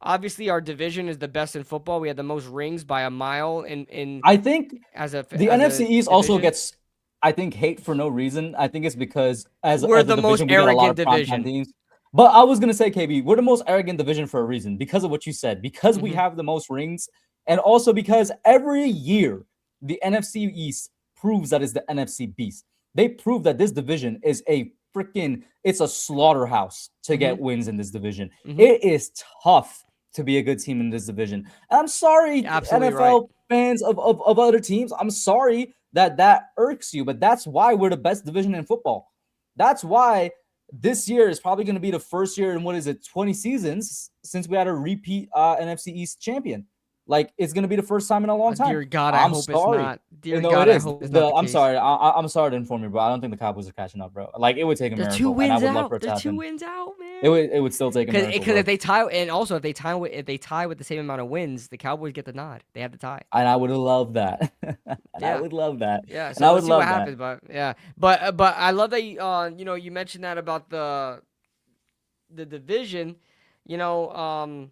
Speaker 2: obviously, our division is the best in football. We had the most rings by a mile.
Speaker 1: I think
Speaker 2: the
Speaker 1: NFC East also gets, I think, hate for no reason. I think it's because
Speaker 2: we're the most arrogant
Speaker 1: division.
Speaker 2: division.
Speaker 1: But I was gonna say, KB, we're the most arrogant division for a reason, because of what you said. Because we have the most rings, and also because every year the NFC East proves that it's the NFC beast. They prove that this division is it's a slaughterhouse to get wins in this division. It is tough to be a good team in this division. And I'm sorry, NFL fans of other teams. I'm sorry that irks you, but that's why we're the best division in football. That's why this year is probably going to be the first year in 20 seasons since we had a repeat NFC East champion. Like, it's going to be the first time in a long time.
Speaker 2: Dear God, I hope it's not. Dear God, I hope it's not.
Speaker 1: I'm sorry. I'm sorry to inform you, bro. I don't think the Cowboys are catching up, bro. Like, it would take a miracle.
Speaker 2: They're 2 wins
Speaker 1: and I would love
Speaker 2: out.
Speaker 1: for it to
Speaker 2: They're
Speaker 1: happen.
Speaker 2: 2 wins out, man.
Speaker 1: It would still take a miracle,
Speaker 2: Because
Speaker 1: bro.
Speaker 2: if they tie, and also if they tie with the same amount of wins, the Cowboys get the nod. They have the tie.
Speaker 1: And I would love that. And I
Speaker 2: Yeah.
Speaker 1: would love that.
Speaker 2: Yeah,
Speaker 1: And
Speaker 2: so
Speaker 1: I
Speaker 2: let's
Speaker 1: would
Speaker 2: see what
Speaker 1: love that.
Speaker 2: happens, but yeah, but I love that you mentioned that about the division, you know,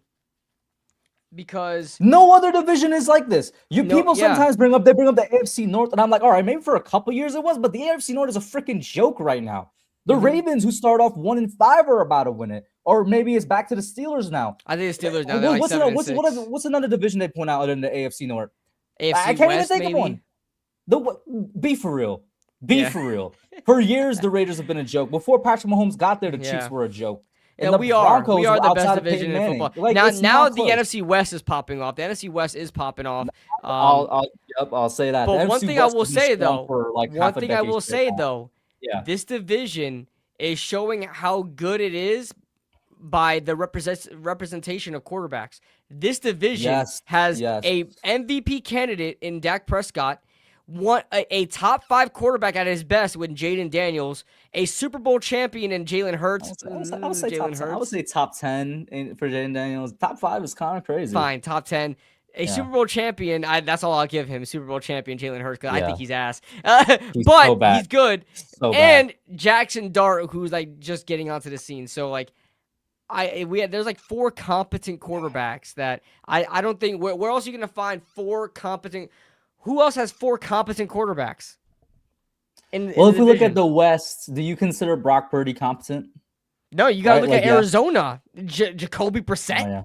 Speaker 2: because
Speaker 1: No other division is like this. You
Speaker 2: no,
Speaker 1: people
Speaker 2: yeah,
Speaker 1: sometimes bring up the AFC North, and I'm like, all right, maybe for a couple years it was, but the AFC North is a freaking joke right now. The
Speaker 2: hmm
Speaker 1: Ravens, who start off 1-5, are about to win it, or maybe it's back to the Steelers now.
Speaker 2: I think the Steelers now they're
Speaker 1: What-
Speaker 2: like
Speaker 1: What's
Speaker 2: seven
Speaker 1: another,
Speaker 2: and
Speaker 1: what's what,
Speaker 2: six.
Speaker 1: what's another division they point out other than the AFC North? I
Speaker 2: AFC
Speaker 1: can't even
Speaker 2: West
Speaker 1: think of
Speaker 2: maybe.
Speaker 1: one. The Be for real. Be
Speaker 2: Yeah,
Speaker 1: for real. For years, the Raiders have been a joke. Before Patrick Mahomes got there, the Chiefs
Speaker 2: yeah.
Speaker 1: were a joke.
Speaker 2: Yeah,
Speaker 1: And the
Speaker 2: we
Speaker 1: Broncos
Speaker 2: are
Speaker 1: were
Speaker 2: the best
Speaker 1: outside of
Speaker 2: division
Speaker 1: Peyton
Speaker 2: in
Speaker 1: Manning.
Speaker 2: football.
Speaker 1: Like,
Speaker 2: Now
Speaker 1: it's not
Speaker 2: the
Speaker 1: close.
Speaker 2: NFC West is popping off. The NFC West is popping off.
Speaker 1: I'll,
Speaker 2: Um,
Speaker 1: I'll, yep, I'll say that. The
Speaker 2: but one
Speaker 1: NFC
Speaker 2: thing I
Speaker 1: West
Speaker 2: will
Speaker 1: has been
Speaker 2: say
Speaker 1: strong
Speaker 2: though,
Speaker 1: for like
Speaker 2: one
Speaker 1: half a
Speaker 2: thing I
Speaker 1: decade
Speaker 2: will
Speaker 1: straight
Speaker 2: say
Speaker 1: now.
Speaker 2: though,
Speaker 1: Yeah.
Speaker 2: this division is showing how good it is by the representation of quarterbacks. This division
Speaker 1: Yes.
Speaker 2: has
Speaker 1: Yes.
Speaker 2: a MVP candidate in Dak Prescott, a top 5 quarterback at his best with Jaden Daniels, a Super Bowl champion in Jalen Hurts.
Speaker 1: I would say top
Speaker 2: Jalen
Speaker 1: 10. I would
Speaker 2: Hurts.
Speaker 1: say top 10 for Jaden Daniels. Top 5 is kind of crazy.
Speaker 2: Fine, top 10. A
Speaker 1: Yeah.
Speaker 2: Super Bowl champion. That's all I'll give him. Super Bowl champion Jalen Hurts because I think
Speaker 1: Yeah.
Speaker 2: he's ass.
Speaker 1: He's
Speaker 2: But
Speaker 1: so bad.
Speaker 2: he's good.
Speaker 1: So bad.
Speaker 2: And Jackson Dart, who's like just getting onto the scene. So like there's like 4 competent quarterbacks that I don't think where else are you gonna find 4 competent? Who else has 4 competent quarterbacks?
Speaker 1: Well,
Speaker 2: In
Speaker 1: if
Speaker 2: the
Speaker 1: we look at
Speaker 2: division?
Speaker 1: the West, do you consider Brock Purdy competent?
Speaker 2: No, you gotta
Speaker 1: Right?
Speaker 2: look
Speaker 1: Like,
Speaker 2: at
Speaker 1: yeah.
Speaker 2: Arizona. Jacoby
Speaker 1: Oh,
Speaker 2: Brissett.
Speaker 1: yeah.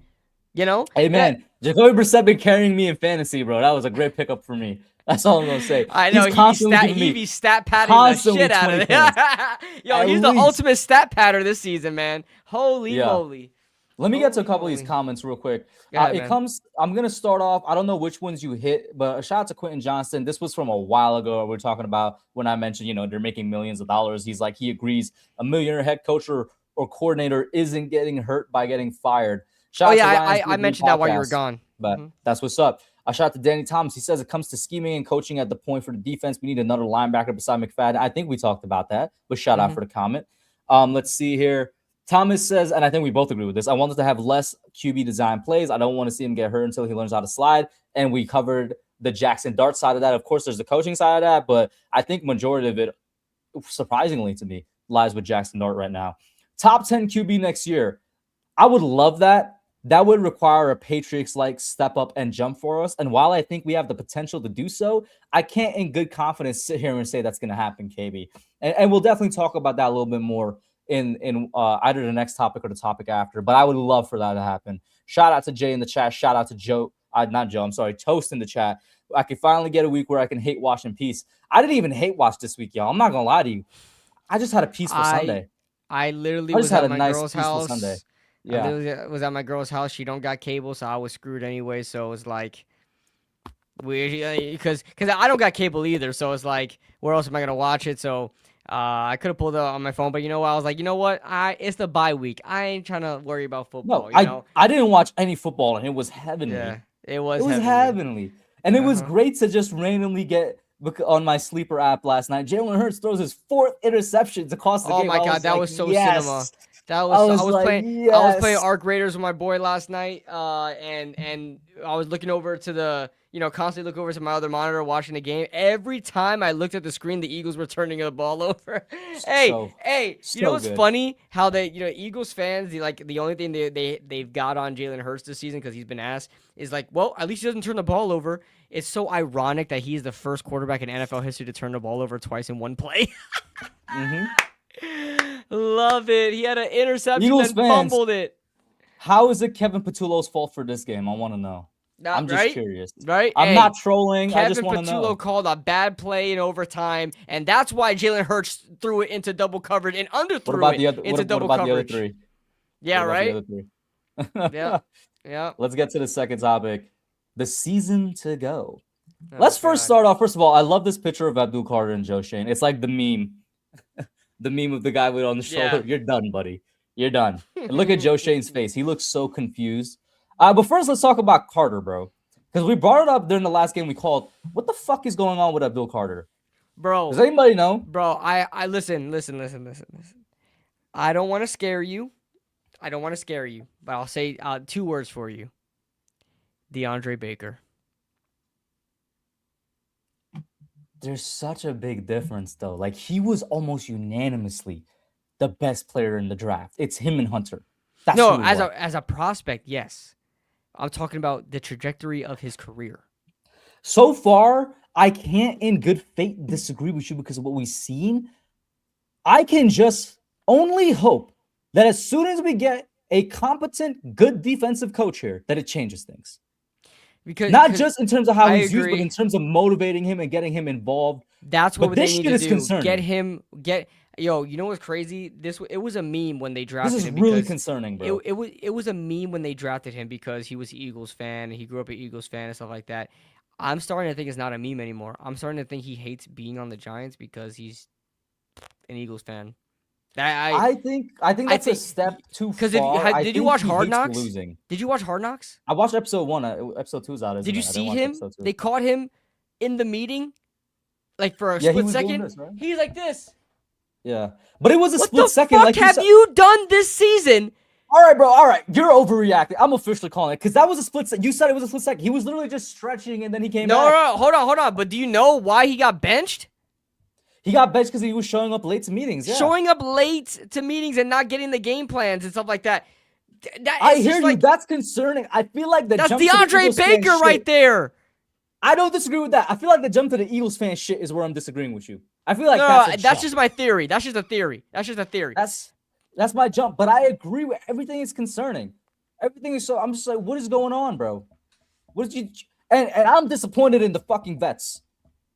Speaker 2: You know,
Speaker 1: Hey, man, Jacoby Brissett been carrying me in fantasy, bro. That was a great pickup for me. That's all I'm gonna say.
Speaker 2: I know
Speaker 1: He's constantly giving
Speaker 2: he
Speaker 1: me
Speaker 2: be stat padding the
Speaker 1: constantly
Speaker 2: shit out
Speaker 1: 20
Speaker 2: of
Speaker 1: points.
Speaker 2: it. Yo,
Speaker 1: At
Speaker 2: he's the
Speaker 1: least.
Speaker 2: ultimate stat patter this season, man. Holy
Speaker 1: Yeah.
Speaker 2: moly.
Speaker 1: Let me get to a
Speaker 2: Holy
Speaker 1: couple of these
Speaker 2: moly.
Speaker 1: comments real quick.
Speaker 2: Go ahead, man.
Speaker 1: I'm gonna start off. I don't know which ones you hit, but a shout out to Quentin Johnston. This was from a while ago. We're talking about when I mentioned, they're making millions of dollars. He's like, he agrees a millionaire head coach or coordinator isn't getting hurt by getting fired. Shout
Speaker 2: Oh
Speaker 1: out
Speaker 2: yeah,
Speaker 1: to Ryan's
Speaker 2: I
Speaker 1: Big
Speaker 2: mentioned that while you were
Speaker 1: podcast,
Speaker 2: gone.
Speaker 1: but
Speaker 2: Mhm.
Speaker 1: that's what's up. A shout out to Danny Thomas. He says it comes to scheming and coaching at the point for the defense. We need another linebacker beside McFadden. I think we talked about that, but shout out
Speaker 2: Mhm.
Speaker 1: for the comment. Let's see here. Thomas says, and I think we both agree with this, I wanted to have less QB design plays. I don't want to see him get hurt until he learns how to slide. And we covered the Jackson Dart side of that. Of course, there's the coaching side of that, but I think majority of it, surprisingly to me, lies with Jackson Dart right now. Top 10 QB next year. I would love that. That would require a Patriots-like step up and jump for us. And while I think we have the potential to do so, I can't in good confidence sit here and say that's going to happen, KB. And we'll definitely talk about that a little bit more in either the next topic or the topic after. But I would love for that to happen. Shout out to Jay in the chat. Shout out to Joe. Not Joe. I'm sorry. Toast in the chat. I can finally get a week where I can hate watch in peace. I didn't even hate watch this week, y'all. I'm not going to lie to you. I just had a peaceful Sunday.
Speaker 2: I literally
Speaker 1: I just
Speaker 2: was
Speaker 1: had
Speaker 2: at
Speaker 1: a
Speaker 2: my
Speaker 1: nice,
Speaker 2: girl's
Speaker 1: peaceful
Speaker 2: house.
Speaker 1: Sunday.
Speaker 2: I
Speaker 1: Yeah.
Speaker 2: literally was at my girl's house. She don't got cable, so I was screwed anyway. So it was like weird because I don't got cable either. So it's like, where else am I gonna watch it? So I could have pulled it up on my phone, but you know what? I was like, you know what? It's the bye week. I ain't trying to worry about football.
Speaker 1: No, I didn't watch any football, and it was heavenly.
Speaker 2: Yeah, it
Speaker 1: It
Speaker 2: was
Speaker 1: was
Speaker 2: heavenly.
Speaker 1: heavenly. And it was
Speaker 2: Uh-huh.
Speaker 1: great to just randomly get on my sleeper app last night. Jalen Hurts throws his 4th interceptions across the
Speaker 2: Oh
Speaker 1: game.
Speaker 2: my
Speaker 1: I
Speaker 2: god, that
Speaker 1: like,
Speaker 2: was so
Speaker 1: yes.
Speaker 2: cinema. That
Speaker 1: I
Speaker 2: was
Speaker 1: was like,
Speaker 2: I was playing
Speaker 1: yes.
Speaker 2: Arc Raiders with my boy last night, and I was looking over to the constantly look over to my other monitor watching the game. Every time I looked at the screen, the Eagles were turning the ball over. Hey,
Speaker 1: So
Speaker 2: you know what's
Speaker 1: good.
Speaker 2: funny? How they Eagles fans the only thing they've got on Jalen Hurts this season because he's been asked is like, well, at least he doesn't turn the ball over. It's so ironic that he's the first quarterback in NFL history to turn the ball over twice in one play.
Speaker 1: Mhm.
Speaker 2: Love it. He had an interception
Speaker 1: Eagles
Speaker 2: and
Speaker 1: fans,
Speaker 2: fumbled it.
Speaker 1: How is it Kevin Patullo's fault for this game? I want to know. I'm just
Speaker 2: Right?
Speaker 1: curious.
Speaker 2: Right?
Speaker 1: I'm
Speaker 2: Hey,
Speaker 1: not trolling. I just
Speaker 2: Kevin
Speaker 1: want to know.
Speaker 2: Patullo called a bad play in overtime, and that's why Jalen Hurts threw it into double coverage and
Speaker 1: What
Speaker 2: underthrew
Speaker 1: about
Speaker 2: it
Speaker 1: the other?
Speaker 2: into
Speaker 1: What
Speaker 2: double
Speaker 1: about the other
Speaker 2: coverage.
Speaker 1: three?
Speaker 2: Yeah,
Speaker 1: What about
Speaker 2: right?
Speaker 1: the other three?
Speaker 2: Yeah. Yeah.
Speaker 1: Let's get to the second topic. The season to go.
Speaker 2: Oh,
Speaker 1: Let's first
Speaker 2: God.
Speaker 1: start off. First of all, I love this picture of Abdul Carter and Joe Shane. It's like the meme. The meme of the guy with on the shoulder.
Speaker 2: Yeah.
Speaker 1: You're done, buddy. You're done. And look at Joe Shane's face. He looks so confused. But first, let's talk about Carter, bro. Because we brought it up during the last game we called. What the fuck is going on with Abdul Carter?
Speaker 2: Bro.
Speaker 1: Does anybody know?
Speaker 2: Bro, I listen. I don't want to scare you. I don't want to scare you, but I'll say 2 words for you. DeAndre Baker.
Speaker 1: There's such a big difference, though. Like, he was almost unanimously the best player in the draft. It's him and Hunter. That's
Speaker 2: No,
Speaker 1: who it
Speaker 2: as
Speaker 1: was.
Speaker 2: a prospect, yes. I'm talking about the trajectory of his career.
Speaker 1: So far, I can't in good faith disagree with you because of what we've seen. I can just only hope that as soon as we get a competent, good defensive coach here, that it changes things.
Speaker 2: Because
Speaker 1: Not just in terms of how
Speaker 2: I
Speaker 1: he's used, but
Speaker 2: agree.
Speaker 1: in terms of motivating him and getting him involved.
Speaker 2: That's
Speaker 1: But
Speaker 2: what they
Speaker 1: this
Speaker 2: need
Speaker 1: shit
Speaker 2: to
Speaker 1: is
Speaker 2: do.
Speaker 1: concerning.
Speaker 2: Yo, you know what's crazy? It was a meme when they
Speaker 1: This
Speaker 2: drafted
Speaker 1: is
Speaker 2: him
Speaker 1: really
Speaker 2: because
Speaker 1: concerning,
Speaker 2: it,
Speaker 1: bro.
Speaker 2: it was a meme when they drafted him because he was an Eagles fan and he grew up an Eagles fan and stuff like that. I'm starting to think it's not a meme anymore. I'm starting to think he hates being on the Giants because he's an Eagles fan.
Speaker 1: I think
Speaker 2: I
Speaker 1: that's a
Speaker 2: think
Speaker 1: step too
Speaker 2: because
Speaker 1: far. I
Speaker 2: did you
Speaker 1: think
Speaker 2: watch
Speaker 1: he
Speaker 2: Hard
Speaker 1: hates
Speaker 2: Knocks?
Speaker 1: losing.
Speaker 2: Did you watch Hard Knocks?
Speaker 1: I watched episode 1. Episode 2 is out,
Speaker 2: Did
Speaker 1: isn't
Speaker 2: you
Speaker 1: it? I didn't
Speaker 2: see
Speaker 1: watch
Speaker 2: him?
Speaker 1: episode 2.
Speaker 2: They caught him in the meeting, like for a
Speaker 1: Yeah, he
Speaker 2: split
Speaker 1: was doing
Speaker 2: second.
Speaker 1: this, right?
Speaker 2: He's like this.
Speaker 1: Yeah. But it was a
Speaker 2: What
Speaker 1: split
Speaker 2: the
Speaker 1: second,
Speaker 2: fuck
Speaker 1: like you
Speaker 2: have
Speaker 1: said.
Speaker 2: you done this season?
Speaker 1: All right, bro. All right. You're overreacting. I'm officially calling it because that was a split second. You said it was a split second. He was literally just stretching and then he came
Speaker 2: No,
Speaker 1: back.
Speaker 2: no, hold on. But do you know why he got benched?
Speaker 1: He got benched because he was showing up late to meetings. Yeah.
Speaker 2: Showing up late to meetings and not getting the game plans and stuff like that.
Speaker 1: I hear you. That's concerning. I feel like the
Speaker 2: That's
Speaker 1: jump to the
Speaker 2: DeAndre
Speaker 1: Eagles fan
Speaker 2: Baker right
Speaker 1: shit.
Speaker 2: there.
Speaker 1: I don't disagree with that. I feel like the jump to the Eagles fan shit is where I'm disagreeing with you. I feel like
Speaker 2: No,
Speaker 1: that's
Speaker 2: that's just my theory. That's just a theory.
Speaker 1: That's my jump. But I agree with everything is concerning. Everything is so. I'm just like, what is going on, bro? What did you? And I'm disappointed in the fucking vets.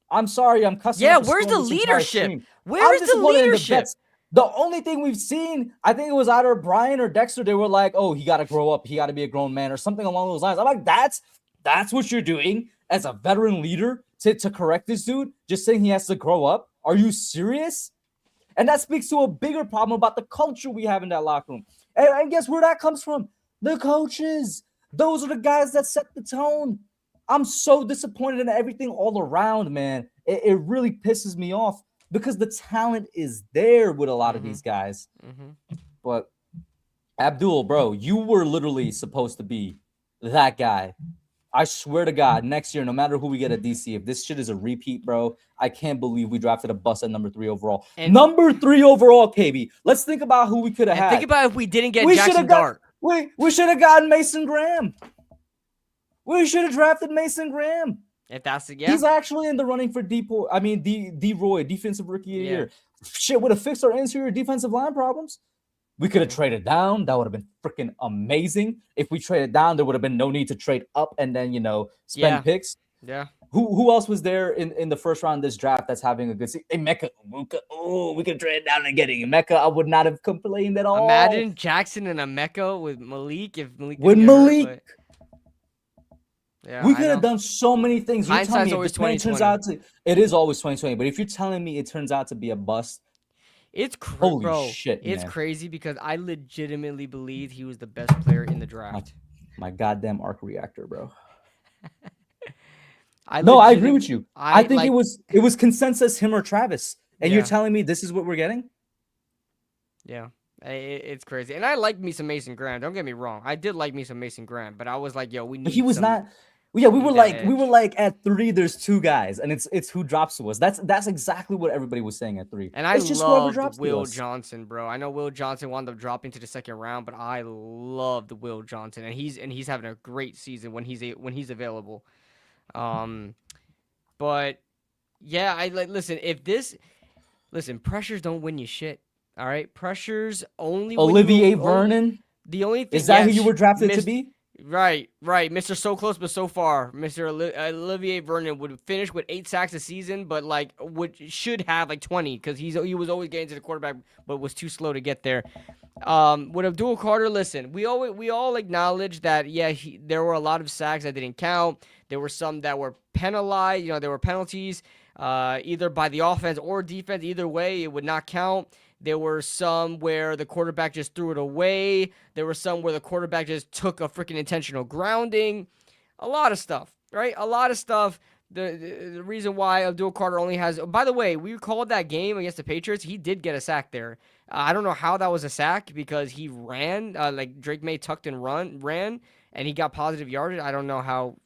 Speaker 1: I'm sorry, I'm cussing.
Speaker 2: Yeah,
Speaker 1: up a
Speaker 2: where's the
Speaker 1: storm this entire
Speaker 2: leadership?
Speaker 1: stream.
Speaker 2: Where
Speaker 1: I'm
Speaker 2: is the
Speaker 1: disappointed in
Speaker 2: leadership?
Speaker 1: vets. The only thing we've seen, I think it was either Brian or Dexter. They were like, "Oh, he got to grow up. He got to be a grown man," or something along those lines. I'm like, that's what you're doing as a veteran leader to correct this dude. Just saying he has to grow up. Are you serious? And that speaks to a bigger problem about the culture we have in that locker room. And guess where that comes from? The coaches. Those are the guys that set the tone. I'm so disappointed in everything all around, man. It really pisses me off because the talent is there with a lot of these guys. But Abdul, bro, you were literally supposed to be that guy. I swear to God, next year, no matter who we get at DC, if this shit is a repeat, bro, I can't believe we drafted a bust at number 3 overall.
Speaker 2: And
Speaker 1: number 3 overall, KB. Let's think about who we could have had.
Speaker 2: think about if we didn't get
Speaker 1: We
Speaker 2: Jackson
Speaker 1: shoulda got-
Speaker 2: Dart.
Speaker 1: We should have gotten Mason Graham. We should have drafted Mason Graham.
Speaker 2: If that's the
Speaker 1: He's actually in the running for D-Roy, defensive rookie of the year. Shit would have fixed our interior defensive line problems. We could have traded down. That would have been freaking amazing. If we traded down, there would have been no need to trade up and then, spend picks.
Speaker 2: Yeah.
Speaker 1: Who else was there in the first round of this draft that's having a good season? Emeka. Oh, we could trade down and getting Emeka. I would not have complained at all.
Speaker 2: Imagine Jackson and Emeka with Malik if Malik
Speaker 1: with
Speaker 2: didn't get hurt,
Speaker 1: Malik. We could have done so many things. You're
Speaker 2: Hindsight's
Speaker 1: telling me
Speaker 2: always
Speaker 1: if this man
Speaker 2: 20/20.
Speaker 1: turns out to, it is always 2020. But if you're telling me it turns out to be a bust, holy
Speaker 2: bro,
Speaker 1: shit,
Speaker 2: it's
Speaker 1: man.
Speaker 2: crazy because I legitimately believe he was the best player in the draft.
Speaker 1: My goddamn arc reactor, bro.
Speaker 2: I
Speaker 1: agree with you. I think it was consensus him or Travis. And you're telling me this is what we're getting?
Speaker 2: Yeah. It's crazy. And I like me some Mason Graham. Don't get me wrong. I did like me some Mason Graham, but I was like, yo, we need
Speaker 1: But he was
Speaker 2: some,
Speaker 1: not. Yeah, we were
Speaker 2: edge.
Speaker 1: like at 3, there's 2 guys, and it's who drops to us. That's exactly what everybody was saying at 3.
Speaker 2: And I
Speaker 1: it's just whoever
Speaker 2: loved
Speaker 1: drops
Speaker 2: Will
Speaker 1: to us.
Speaker 2: Johnson, bro. I know Will Johnson wound up dropping to the second round, but I loved Will Johnson, and he's having a great season when he's available. But yeah, listen, pressures don't win you shit. All right, pressures only.
Speaker 1: Olivier Vernon.
Speaker 2: The only thing
Speaker 1: Is that who you were drafted to be?
Speaker 2: Right. Mr. So close but so far. Mr. Olivier Vernon would finish with 8 sacks a season, but should have like 20 because he was always getting to the quarterback, but was too slow to get there. With Abdul Carter, listen, we all acknowledge that there were a lot of sacks that didn't count. There were some that were penalized. There were penalties, either by the offense or defense. Either way, it would not count. There were some where the quarterback just threw it away. There were some where the quarterback just took a freaking intentional grounding. A lot of stuff, right? A lot of stuff. The reason why Abdul Carter only has... By the way, we called that game against the Patriots. He did get a sack there. I don't know how that was a sack because he ran, like Drake May tucked and ran, and he got positive yardage. I don't know how.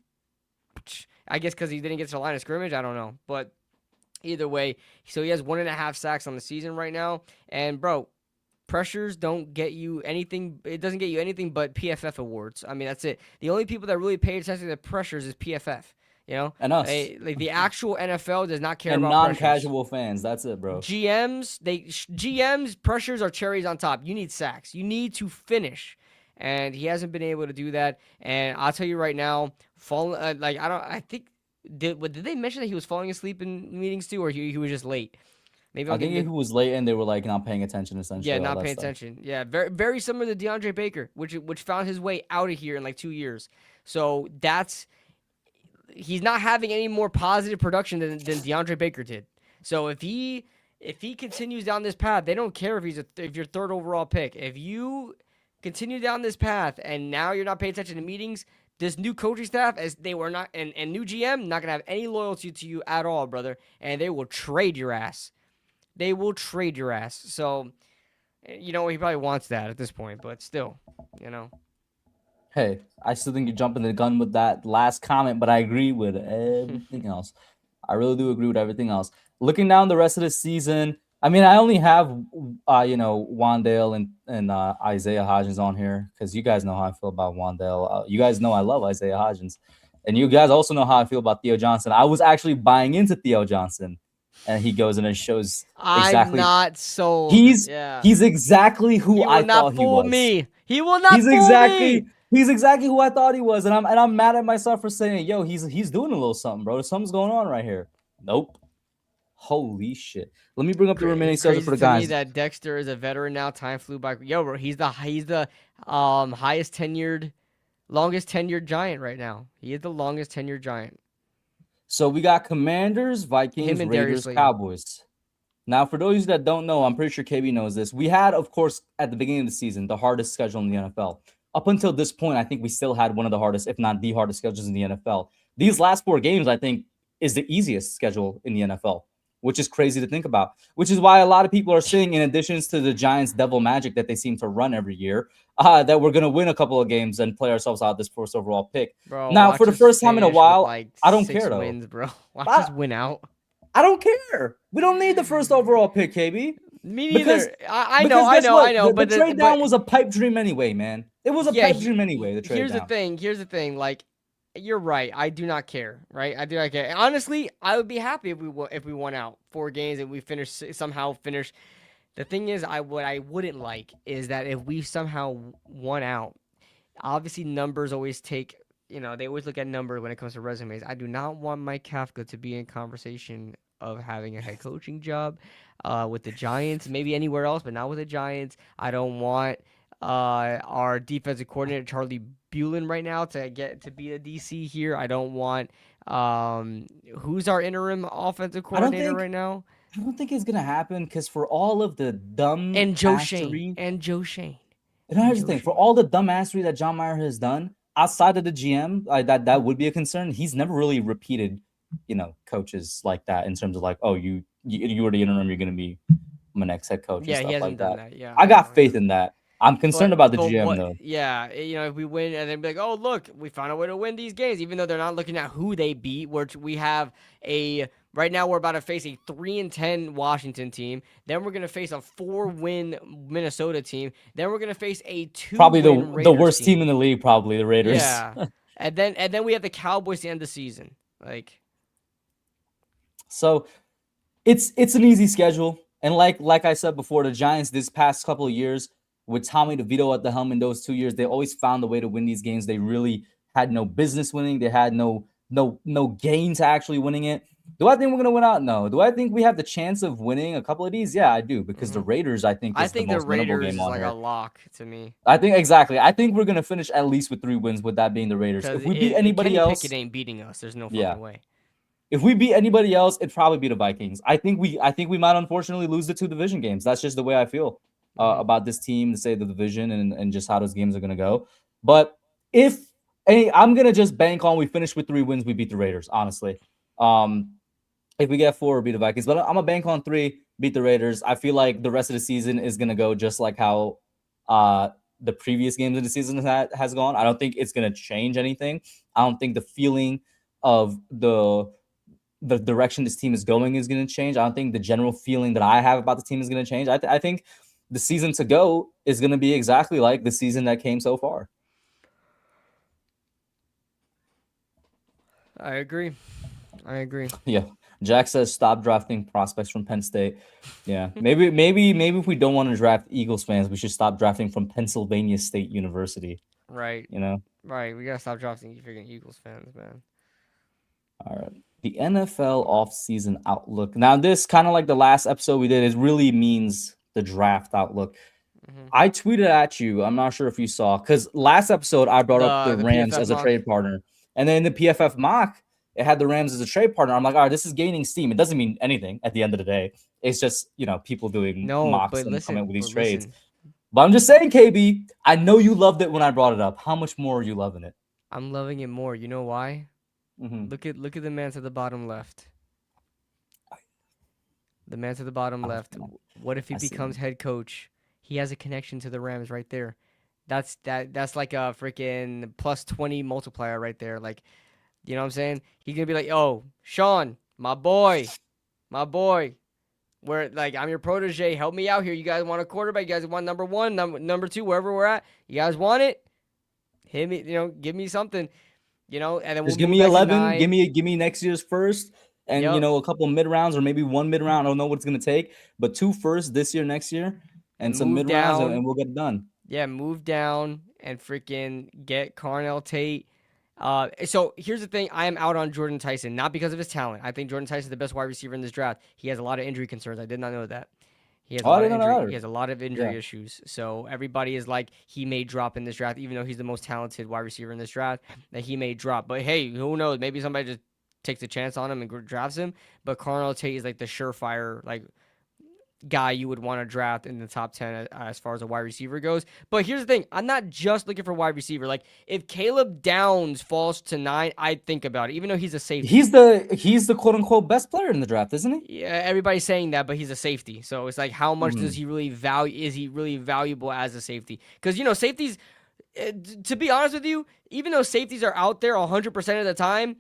Speaker 2: I guess because he didn't get to the line of scrimmage. I don't know, but either way, so he has 1.5 sacks on the season right now. And bro, pressures don't get you anything. It doesn't get you anything but PFF awards. I mean, that's it. The only people that really pay attention to the pressures is PFF. You know,
Speaker 1: And us.
Speaker 2: like the actual NFL does not care
Speaker 1: And
Speaker 2: about pressures.
Speaker 1: non-casual fans. That's it, bro.
Speaker 2: GMs pressures are cherries on top. You need sacks. You need to finish, and he hasn't been able to do that. And I'll tell you right now, like I don't. I think did they mention that he was falling asleep in meetings too, or he was just late? Maybe
Speaker 1: I
Speaker 2: I'm
Speaker 1: think
Speaker 2: getting
Speaker 1: he was late and they were like not paying attention, essentially.
Speaker 2: yeah,
Speaker 1: All
Speaker 2: not
Speaker 1: that
Speaker 2: paying
Speaker 1: stuff.
Speaker 2: attention. Yeah, very similar to DeAndre Baker, which found his way out of here in like 2 years. So that's he's not having any more positive production than DeAndre Baker did. So if he continues down this path, they don't care if you're third overall pick. If you continue down this path and now you're not paying attention to meetings, this new coaching staff, as they were not, and new GM, not gonna have any loyalty to you at all, brother, and they will trade your ass. They will trade your ass. So, you know, he probably wants that at this point, but still, you know.
Speaker 1: Hey, I still think you're jumping the gun with that last comment, but I agree with everything else. I really do agree with everything else. Looking down the rest of the season, I mean, I only have Wandale and Isaiah Hodgins on here because you guys know how I feel about Wandale. You guys know I love Isaiah Hodgins, and you guys also know how I feel about Theo Johnson. I was actually buying into Theo Johnson, and he goes in and shows
Speaker 2: I'm
Speaker 1: exactly
Speaker 2: not sold.
Speaker 1: he's
Speaker 2: Yeah.
Speaker 1: he's exactly who
Speaker 2: He
Speaker 1: I
Speaker 2: will
Speaker 1: thought
Speaker 2: not
Speaker 1: he
Speaker 2: fool
Speaker 1: was.
Speaker 2: me. He will not
Speaker 1: He's
Speaker 2: fool me.
Speaker 1: exactly he's exactly who I thought he was, and I'm mad at myself for saying, "Yo, he's doing a little something, bro. Something's going on right here." Nope. Holy shit. Let me bring up the remaining
Speaker 2: It's
Speaker 1: schedule
Speaker 2: crazy
Speaker 1: for the
Speaker 2: to me
Speaker 1: guys.
Speaker 2: that Dexter is a veteran now. Time flew by. Yo, bro, he's the highest tenured, longest tenured Giant right now. He is the longest tenured Giant.
Speaker 1: So we got Commanders,
Speaker 2: Him
Speaker 1: Vikings,
Speaker 2: and Darius
Speaker 1: Raiders,
Speaker 2: Slayton.
Speaker 1: Cowboys. Now, for those that don't know, I'm pretty sure KB knows this. We had, of course, at the beginning of the season, the hardest schedule in the NFL. Up until this point, I think we still had one of the hardest, if not the hardest schedules in the NFL. These last 4 games, I think, is the easiest schedule in the NFL, which is crazy to think about. Which is why a lot of people are saying, in addition to the Giants' devil magic that they seem to run every year, that we're going to win a couple of games and play ourselves out this first overall pick.
Speaker 2: Bro,
Speaker 1: Now, for
Speaker 2: watch
Speaker 1: the
Speaker 2: us
Speaker 1: first time in a
Speaker 2: finish with
Speaker 1: while,
Speaker 2: like
Speaker 1: I don't
Speaker 2: 6
Speaker 1: care though.
Speaker 2: wins, bro. Watch us win out.
Speaker 1: I don't care. We don't need the first overall pick, KB.
Speaker 2: Me
Speaker 1: Because
Speaker 2: neither. I
Speaker 1: because
Speaker 2: know, I
Speaker 1: guess
Speaker 2: know,
Speaker 1: what?
Speaker 2: I know.
Speaker 1: The
Speaker 2: But
Speaker 1: trade down was a pipe dream anyway, man. It was a
Speaker 2: yeah,
Speaker 1: pipe dream anyway. The trade
Speaker 2: here's
Speaker 1: down.
Speaker 2: the thing. Here's the thing. Like, you're right. I do not care. Right? I do not care. Honestly, I would be happy if we won out 4 games and we somehow finish. The thing is, what I wouldn't like is that if we somehow won out. Obviously, numbers always take. You know, they always look at numbers when it comes to resumes. I do not want Mike Kafka to be in conversation of having a head coaching job with the Giants, maybe anywhere else, but not with the Giants. I don't want our defensive coordinator Charlie Bulin right now to be a DC here. I don't want who's our interim offensive coordinator right now,
Speaker 1: I don't think it's gonna happen because for all of the dumb
Speaker 2: and Joe
Speaker 1: assery,
Speaker 2: Shane and Joe Shane.
Speaker 1: and here's the thing: for all the dumb assery that John Mayer has done outside of the GM, that would be a concern. He's never really repeated, coaches like that in terms of like, oh, you were the interim, you're gonna be my next head coach and
Speaker 2: Yeah, he
Speaker 1: stuff
Speaker 2: hasn't
Speaker 1: like
Speaker 2: done
Speaker 1: that.
Speaker 2: that. Yeah,
Speaker 1: I got
Speaker 2: know,
Speaker 1: faith in that. I'm concerned about the GM though.
Speaker 2: Yeah, if we win and then be like, oh look, we found a way to win these games, even though they're not looking at who they beat. Which we have right now we're about to face a 3-10 Washington team. Then we're gonna face a 4-win Minnesota team. Then we're gonna face a 2-win
Speaker 1: Probably the
Speaker 2: Raiders
Speaker 1: worst team in the league, probably the Raiders.
Speaker 2: Yeah, and then we have the Cowboys to end the season.
Speaker 1: So it's an easy schedule. And like I said before, the Giants this past couple of years with Tommy DeVito at the helm in those 2 years, they always found a way to win these games. They really had no business winning. They had no gain to actually winning it. Do I think we're gonna win out? No. Do I think we have the chance of winning a couple of these? Yeah, I do because the Raiders, I think, is the most winnable game on
Speaker 2: like
Speaker 1: here.
Speaker 2: a lock to me.
Speaker 1: I think exactly. I think we're gonna finish at least with 3 wins, with that being the Raiders. If we beat anybody else,
Speaker 2: Pickett ain't beating us. There's no fucking way.
Speaker 1: If we beat anybody else, it'd probably be the Vikings. I think we might unfortunately lose the 2 division games. That's just the way I feel about this team, to say the division and just how those games are gonna go. But I'm gonna just bank on we finish with 3 wins, we beat the Raiders. Honestly, If we get 4, beat the Vikings. But I'm a bank on 3, beat the Raiders. I feel like the rest of the season is gonna go just like how uh the previous games of the season has gone. I don't think it's gonna change anything. I don't think the feeling of the direction this team is going is going to change. I don't think the general feeling that I have about the team is going to change. I think the season to go is going to be exactly like the season that came so far.
Speaker 2: I agree.
Speaker 1: Yeah. Jack says stop drafting prospects from Penn State. Yeah. Maybe if we don't want to draft Eagles fans, we should stop drafting from Pennsylvania State University.
Speaker 2: Right.
Speaker 1: You know?
Speaker 2: Right. We gotta stop drafting you freaking Eagles fans, man.
Speaker 1: All right. The NFL offseason outlook. Now, this kind of like the last episode we did, it really means the draft outlook. I tweeted at you. I'm not sure if you saw, because last episode I brought up the Rams
Speaker 2: PFF
Speaker 1: as a
Speaker 2: mock.
Speaker 1: trade partner. And then in the PFF mock, it had the Rams as a trade partner. I'm like, all right, this is gaining steam. It doesn't mean anything at the end of the day. It's just, people doing
Speaker 2: No,
Speaker 1: mocks
Speaker 2: but
Speaker 1: and coming up with these trades.
Speaker 2: listen.
Speaker 1: But I'm just saying, KB, I know you loved it when I brought it up. How much more are you loving it?
Speaker 2: I'm loving it more. You know why?
Speaker 1: Mm-hmm.
Speaker 2: Look at the man to the bottom left. The man to the bottom left. What if he becomes head coach? He has a connection to the Rams right there. That's like a freaking plus 20 multiplier right there. Like, you know what I'm saying? He's gonna be like, "Oh, Sean, my boy, where like I'm your protege. Help me out here. You guys want a quarterback? You guys want number 1, number 2, wherever we're at. You guys want it? Hit me, give me something, and then
Speaker 1: Just
Speaker 2: we'll
Speaker 1: give
Speaker 2: move
Speaker 1: me
Speaker 2: back to
Speaker 1: 11.
Speaker 2: 9.
Speaker 1: Give me next year's first, and
Speaker 2: Yep.
Speaker 1: a couple mid rounds or maybe 1 mid round. I don't know what it's gonna take, but 2 first this year, next year, and
Speaker 2: And
Speaker 1: some
Speaker 2: move
Speaker 1: mid rounds,
Speaker 2: down.
Speaker 1: and we'll get it done.
Speaker 2: Yeah, move down and freaking get Carnell Tate. So here's the thing. I am out on Jordan Tyson, not because of his talent. I think Jordan Tyson is the best wide receiver in this draft. He has a lot of injury concerns. I did not know that. He has a lot of injury. He has a lot of injury issues. So everybody is like, he may drop in this draft, even though he's the most talented wide receiver in this draft, that he may drop. But hey, who knows? Maybe somebody just takes a chance on him and drafts him. But Carnell Tate is like the surefire, like, guy you would want to draft in the top 10 as far as a wide receiver goes. But here's the thing. I'm not just looking for wide receiver. Like, if Caleb Downs falls to 9, I'd think about it, even though he's a safety.
Speaker 1: He's the quote-unquote best player in the draft, isn't he?
Speaker 2: Yeah, everybody's saying that, but he's a safety. So it's like, how much does he really value? Is he really valuable as a safety? Because, safeties, to be honest with you, even though safeties are out there 100% of the time,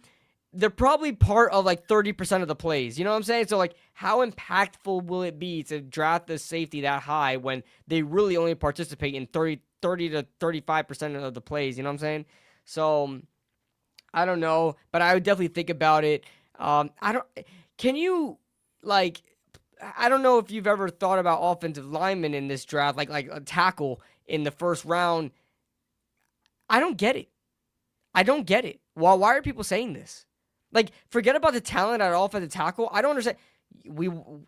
Speaker 2: they're probably part of like 30% of the plays. You know what I'm saying? So like, how impactful will it be to draft the safety that high when they really only participate in 30 to 35% of the plays? You know what I'm saying? So I don't know, but I would definitely think about it. I don't know if you've ever thought about offensive linemen in this draft, like a tackle in the first round. I don't get it. Why are people saying this? Like, forget about the talent at offensive tackle. I don't understand.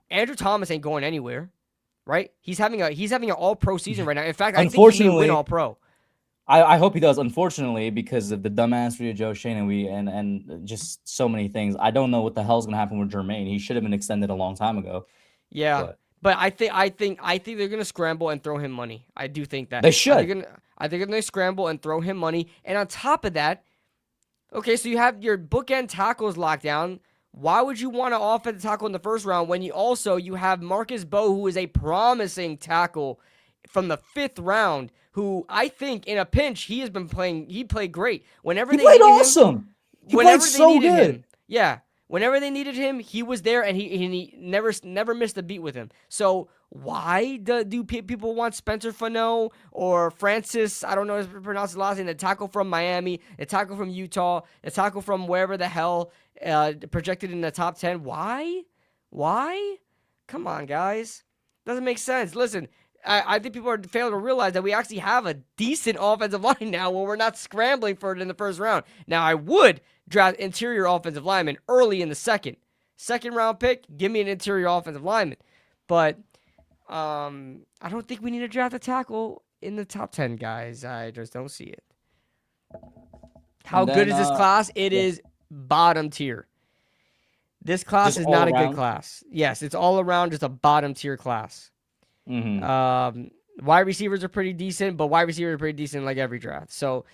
Speaker 2: Andrew Thomas ain't going anywhere, right? He's having an all-pro season right now. In fact, I think he may win all-pro.
Speaker 1: I hope he does. Unfortunately, because of the dumbass for Joe Shane and just so many things, I don't know what the hell's gonna happen with Jermaine. He should have been extended a long time ago.
Speaker 2: Yeah, but I think they're gonna scramble and throw him money. I do think that
Speaker 1: they should.
Speaker 2: I think they're gonna scramble and throw him money. And on top of that, okay, so you have your bookend tackles locked down. Why would you want to offensive tackle in the first round when you have Marcus Bowe, who is a promising tackle from the 5th round, who I think in a pinch he played great. Whenever
Speaker 1: he
Speaker 2: they
Speaker 1: played
Speaker 2: needed
Speaker 1: awesome.
Speaker 2: Him,
Speaker 1: he played so good.
Speaker 2: Him, yeah. Whenever they needed him, he was there, and he never missed a beat with him. So why do people want Spencer Fano or Francis? I don't know how to pronounce his last name. The tackle from Miami, the tackle from Utah, the tackle from wherever the hell, projected in the top 10. Why? Come on, guys. Doesn't make sense. Listen, I think people are failing to realize that we actually have a decent offensive line now where we're not scrambling for it in the first round. Now, I would draft interior offensive lineman early in the second round pick. Give me an interior offensive lineman. But I don't think we need to draft a tackle in the top 10, guys. I just don't see it. How good is this class? It is bottom tier. This class is not a good class. Yes, it's all around just a bottom tier class. Mm-hmm. Wide receivers are pretty decent, but wide receivers are pretty decent like every draft. So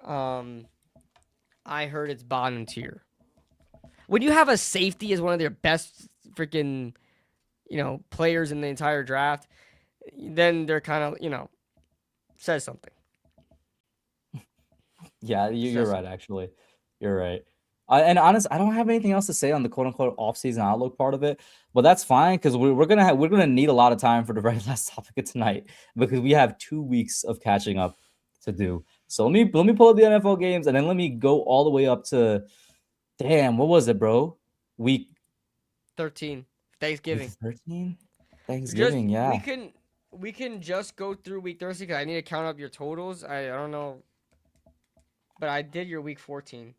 Speaker 2: I heard it's bottom tier. when you have a safety as one of their best freaking players in the entire draft, then they're kind of says something.
Speaker 1: Yeah, you're
Speaker 2: Says
Speaker 1: right.
Speaker 2: something.
Speaker 1: Actually, you're right. And honest, I don't have anything else to say on the quote unquote off-season outlook part of it, but that's fine because we're gonna need a lot of time for the very last topic of tonight because we have 2 weeks of catching up to do. So let me pull up the NFL games and then let me go all the way up to damn, what was it, bro? Week
Speaker 2: 13,
Speaker 1: week
Speaker 2: Thanksgiving.
Speaker 1: 13?
Speaker 2: Just
Speaker 1: Thanksgiving, yeah.
Speaker 2: we can just go through week 13 because I need to count up your totals. I don't know, but I did your week 14,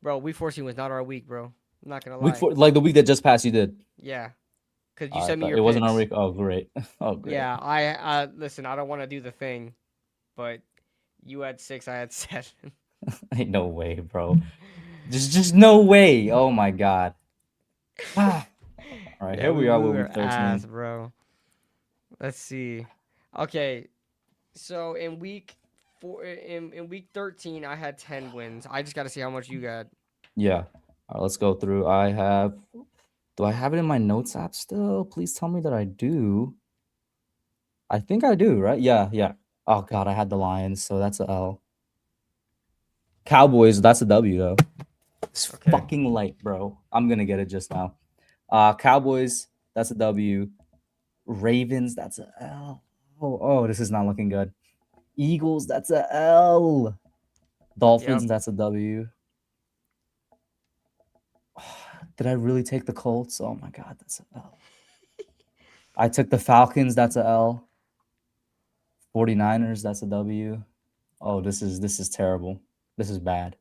Speaker 2: bro. Week 14 was not our week, bro. I'm not gonna
Speaker 1: Week
Speaker 2: lie.
Speaker 1: 4, like the week that just passed, you did.
Speaker 2: Yeah, because you
Speaker 1: I
Speaker 2: sent me
Speaker 1: thought
Speaker 2: your
Speaker 1: it wasn't our
Speaker 2: picks.
Speaker 1: week. Oh, great. Oh, great.
Speaker 2: Yeah, I listen. I don't want to do the thing, but you had 6, I had 7.
Speaker 1: Ain't no way, bro. Just no way. Oh my god. Ah. All right,
Speaker 2: Yeah,
Speaker 1: here
Speaker 2: we
Speaker 1: we are
Speaker 2: we
Speaker 1: with
Speaker 2: were
Speaker 1: week
Speaker 2: ass,
Speaker 1: 13.
Speaker 2: bro. Let's see. Okay, so in week 13, I had 10 wins. I just got to see how much you got.
Speaker 1: Yeah. All right, let's go through. Do I have it in my notes app still? Please tell me that I do. I think I do, right? Yeah, yeah. Oh god, I had the Lions, so that's a L. Cowboys, that's a W though. It's
Speaker 2: Okay.
Speaker 1: fucking light, bro. I'm gonna get it just now. Cowboys, that's a W. Ravens, that's a L. Oh, this is not looking good. Eagles, that's a L. Dolphins,
Speaker 2: Yep.
Speaker 1: that's a W. Did I really take the Colts? Oh my god, that's a L. I took the Falcons, that's a L. 49ers, that's a W. Oh, this is terrible. This is bad.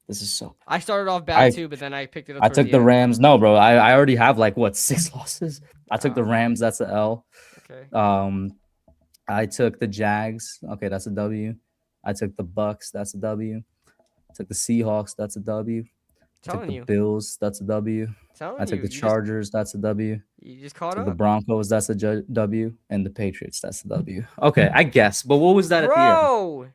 Speaker 1: This is so
Speaker 2: I started off
Speaker 1: bad.
Speaker 2: bad too, but then I picked it up
Speaker 1: I
Speaker 2: towards
Speaker 1: took
Speaker 2: the
Speaker 1: the
Speaker 2: end.
Speaker 1: Rams. No, bro. I already have like what 6 losses. I took the
Speaker 2: Oh,
Speaker 1: Rams, that's a L.
Speaker 2: okay.
Speaker 1: Um I took the Jags. Okay, that's a W. I took the Bucks, that's a W. I took the Seahawks, that's a W. I took
Speaker 2: Telling
Speaker 1: the
Speaker 2: you.
Speaker 1: Bills, that's a W. I
Speaker 2: Telling
Speaker 1: took
Speaker 2: you.
Speaker 1: the Chargers, that's a W.
Speaker 2: You just caught
Speaker 1: Took the
Speaker 2: up.
Speaker 1: Broncos, that's a W, and the Patriots, that's a W. Okay, I guess. But what was that at the end?
Speaker 2: Bro,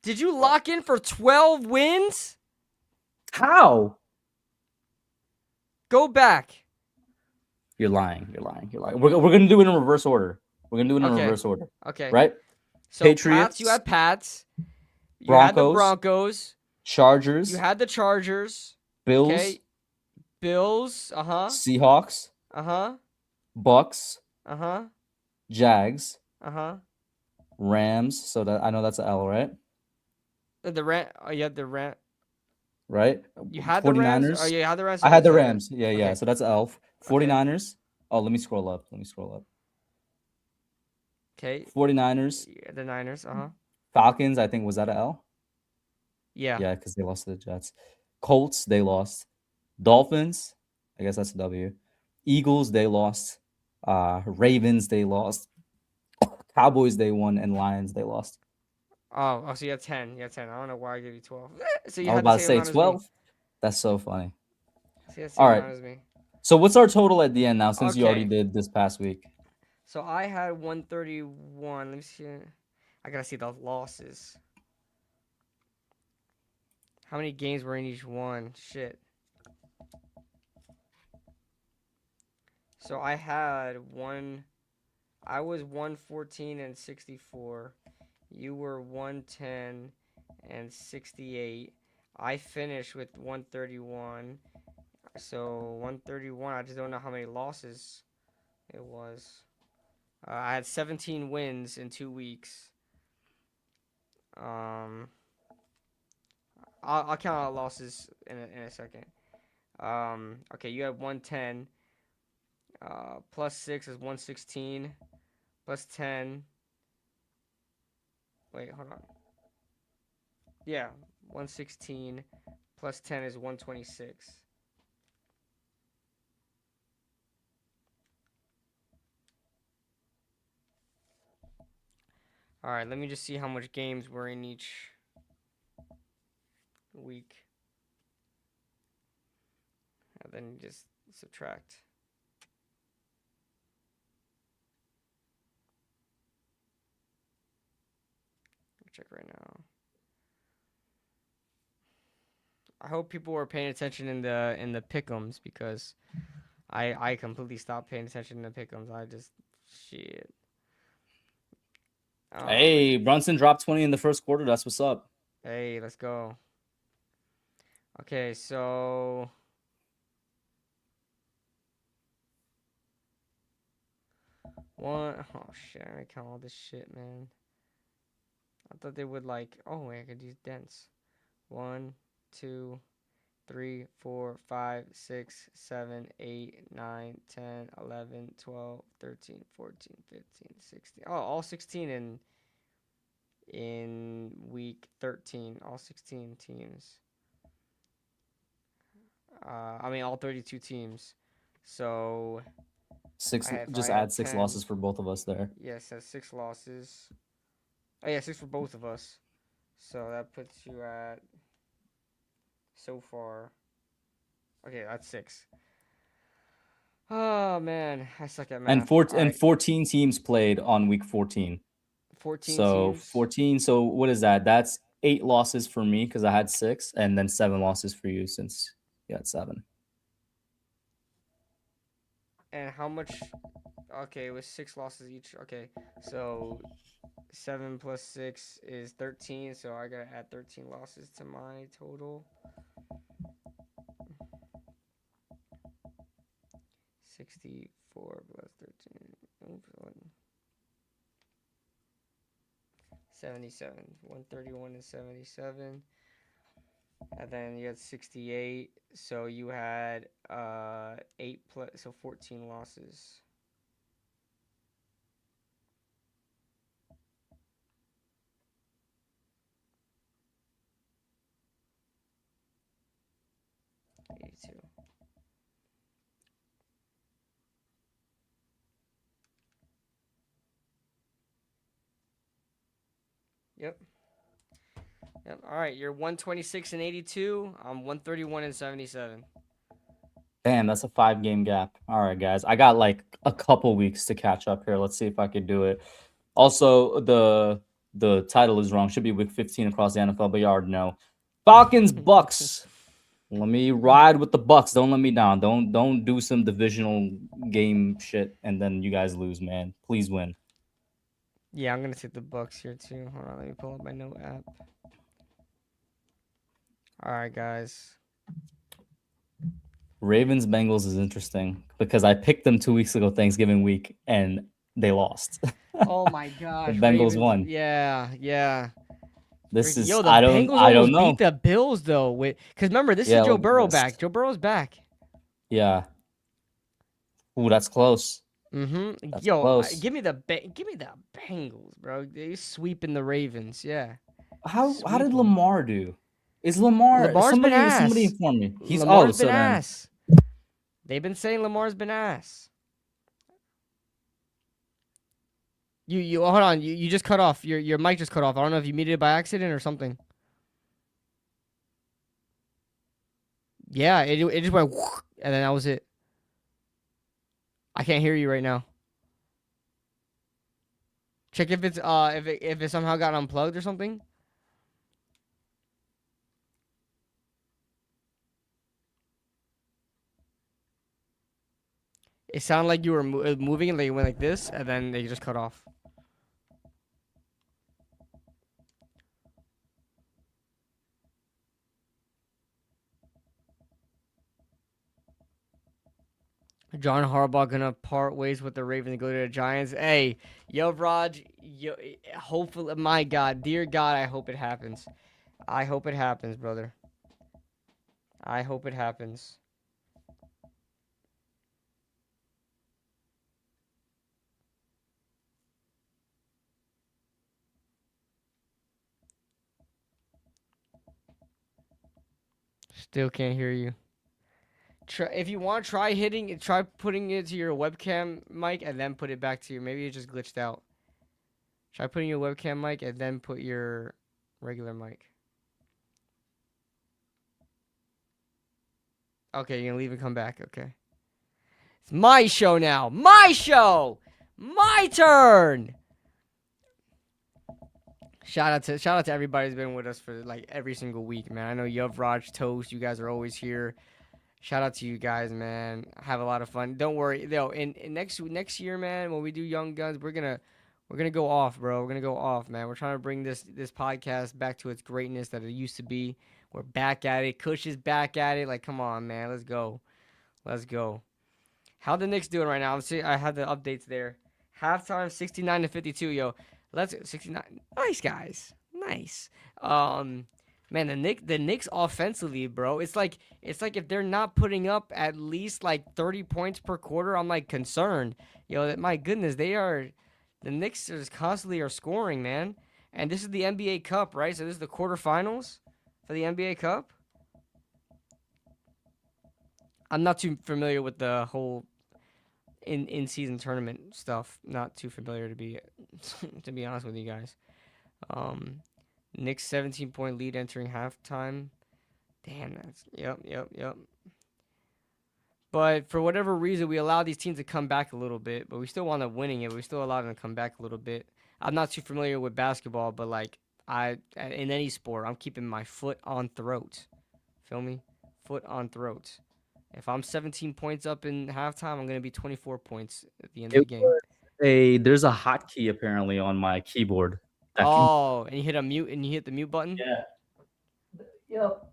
Speaker 2: did you lock in for 12 wins?
Speaker 1: How?
Speaker 2: Go back.
Speaker 1: You're lying. You're lying. You're lying. We're gonna do it in reverse order. We're gonna do it in
Speaker 2: Okay.
Speaker 1: reverse order,
Speaker 2: Okay.
Speaker 1: right?
Speaker 2: So Pats, you
Speaker 1: Patriots,
Speaker 2: had Pats. You had the
Speaker 1: Broncos,
Speaker 2: Broncos. You
Speaker 1: Chargers,
Speaker 2: had the Chargers.
Speaker 1: Bills,
Speaker 2: Okay. Bills. Uh-huh.
Speaker 1: Seahawks,
Speaker 2: Uh-huh.
Speaker 1: Bucks,
Speaker 2: Uh-huh.
Speaker 1: Jags,
Speaker 2: Uh-huh.
Speaker 1: Rams. So that I know that's an L, right?
Speaker 2: The Ram. Oh, you had the Ram.
Speaker 1: Right?
Speaker 2: You had the Rams. Oh,
Speaker 1: 49ers.
Speaker 2: you had the Rams.
Speaker 1: I
Speaker 2: So
Speaker 1: had the
Speaker 2: so
Speaker 1: Rams. Yeah, yeah.
Speaker 2: okay.
Speaker 1: So that's an L.
Speaker 2: Okay.
Speaker 1: 49ers. Oh, let me scroll up. Let me scroll up.
Speaker 2: Okay.
Speaker 1: 49ers,
Speaker 2: The Niners. Uh-huh.
Speaker 1: Falcons, I think was that an L?
Speaker 2: Yeah.
Speaker 1: Yeah, because they lost to the Jets. Colts, they lost. Dolphins, I guess that's a W. Eagles, they lost. Ravens, they lost. Cowboys, they won, and Lions, they lost.
Speaker 2: Oh, so you had 10. You had 10. I don't know why I gave you 12. So you
Speaker 1: I was
Speaker 2: had the
Speaker 1: about to
Speaker 2: same
Speaker 1: say
Speaker 2: amount as me.
Speaker 1: 12. That's so funny.
Speaker 2: So you had the
Speaker 1: All
Speaker 2: same
Speaker 1: right.
Speaker 2: amount as me.
Speaker 1: So what's our total at the end now since you already
Speaker 2: Okay.
Speaker 1: did this past week?
Speaker 2: So I had 131. Let me see. I gotta see the losses. How many games were in each one? Shit. So I had one. I was 114 and 64. You were 110 and 68. I finished with 131. So 131. I just don't know how many losses it was. I had 17 wins in 2 weeks. Um, I'll count out losses in a second. Okay, you had 110. Plus 6 is 116. Plus 10. Wait, hold on. Yeah, 116. Plus 10 is 126. All right, let me just see how much games were in each week. And then just subtract. Check right now. I hope people were paying attention in the pick'ems because I completely stopped paying attention in the pick'ems. I just shit. Oh
Speaker 1: Hey,
Speaker 2: man.
Speaker 1: Brunson dropped 20 in the first quarter. That's what's up.
Speaker 2: Hey, let's go. Okay, so one oh shit, I count all this shit, man. I thought they would like oh wait, I could use dents. One, two, 3, 4, 5, 6, 7, 8, 9, 10, 11, 12, 13, 14, 15, 16. Oh, all 16 in week 13. All 16 teams. I mean all 32 teams. So
Speaker 1: Six.
Speaker 2: if I
Speaker 1: Just add
Speaker 2: had
Speaker 1: six
Speaker 2: 10,
Speaker 1: losses for both of us there.
Speaker 2: yes, that's 6 losses. Oh yeah, 6 for both of us. So that puts you at so far. Okay, that's 6. Oh man, I suck at
Speaker 1: And
Speaker 2: math. All right,
Speaker 1: 14 teams played on week 14.
Speaker 2: 14
Speaker 1: So
Speaker 2: teams.
Speaker 1: 14. So what is that? That's 8 losses for me because I had 6, and then 7 losses for you since you had 7.
Speaker 2: And how much? Okay, it was 6 losses each. Okay, so 7 plus 6 is 13. So I gotta add 13 losses to my total. 64 plus 13. Oops, 77. 131 and 77. And then you had 68. So you had 8 plus, so 14 losses. Two. Yep. Yep. All right. You're 126 and 82. I'm 131 and 77.
Speaker 1: Damn, that's a 5 game gap. All right, guys. I got like a couple weeks to catch up here. Let's see if I could do it. Also, the title is wrong. Should be week 15 across the NFL, but you already know. Falcons, Bucks. Let me ride with the Bucks. Don't let me down. Don't do some divisional game shit and then you guys lose, man. Please win.
Speaker 2: Yeah, I'm gonna take the Bucks here too. Hold on, let me pull up my note app. All right, guys.
Speaker 1: Ravens Bengals is interesting because I picked them 2 weeks ago, Thanksgiving week, and they lost.
Speaker 2: Oh my
Speaker 1: The
Speaker 2: gosh,
Speaker 1: Bengals
Speaker 2: Ravens.
Speaker 1: won.
Speaker 2: Yeah, yeah.
Speaker 1: This
Speaker 2: Freaking
Speaker 1: is
Speaker 2: yo, the Bengals
Speaker 1: I don't
Speaker 2: almost beat
Speaker 1: know.
Speaker 2: the Bills though. With because remember this is
Speaker 1: Yeah,
Speaker 2: Joe Burrow
Speaker 1: that's,
Speaker 2: back. Joe Burrow's back.
Speaker 1: yeah. Ooh, that's close.
Speaker 2: Mm-hmm.
Speaker 1: That's
Speaker 2: Yo,
Speaker 1: close.
Speaker 2: give me the Bengals, bro. They sweeping the Ravens. Yeah,
Speaker 1: How did
Speaker 2: sweeping.
Speaker 1: Lamar do? Is Lamar
Speaker 2: Lamar's been
Speaker 1: somebody
Speaker 2: ass.
Speaker 1: inform me? He's
Speaker 2: Lamar's been
Speaker 1: so then
Speaker 2: ass. They've been saying Lamar's been ass. You hold on. You just cut off. Your mic just cut off. I don't know if you muted it by accident or something. Yeah, it just went and then that was it. I can't hear you right now. Check if it's if it somehow got unplugged or something. It sounded like you were moving and they went like this and then they just cut off. John Harbaugh gonna part ways with the Ravens and go to the Giants. Hey, yo, Raj, yo, hopefully, my God, dear God, I hope it happens. I hope it happens, brother. I hope it happens. Still can't hear you. If you want, try putting it to your webcam mic and then put it back to you. Maybe it just glitched out. Try putting your webcam mic and then put your regular mic. Okay, you're gonna leave and come back. Okay. It's my show now. My show. My turn. Shout out to everybody who's been with us for like every single week, man. I know Yuv, Raj, Toast, you guys are always here. Shout out to you guys, man. Have a lot of fun. Don't worry, though. In next year, man, when we do Young Guns, we're gonna go off, bro. We're gonna go off, man. We're trying to bring this podcast back to its greatness that it used to be. We're back at it. Kush is back at it. Like, come on, man. Let's go. Let's go. How the Knicks doing right now? I had the updates there. Halftime 69-52, yo. Let's 69. Nice guys. Nice. Man, the Knicks offensively, bro. It's like if they're not putting up at least like 30 points per quarter, I'm like concerned. Yo, that my goodness, the Knicks just constantly are scoring, man. And this is the NBA Cup, right? So this is the quarterfinals for the NBA Cup. I'm not too familiar with the whole in season tournament stuff. Not too familiar to be to be honest with you guys. Knicks 17-point lead entering halftime. Damn, that's yep. But for whatever reason, we allow these teams to come back a little bit, but we still want them winning it. But we still allow them to come back a little bit. I'm not too familiar with basketball, but like in any sport, I'm keeping my foot on throat. Feel me? Foot on throat. If I'm 17 points up in halftime, I'm gonna be 24 points at the end of the game.
Speaker 1: There's a hotkey apparently on my keyboard.
Speaker 2: Oh, and you hit the mute button.
Speaker 1: Yeah. Yep.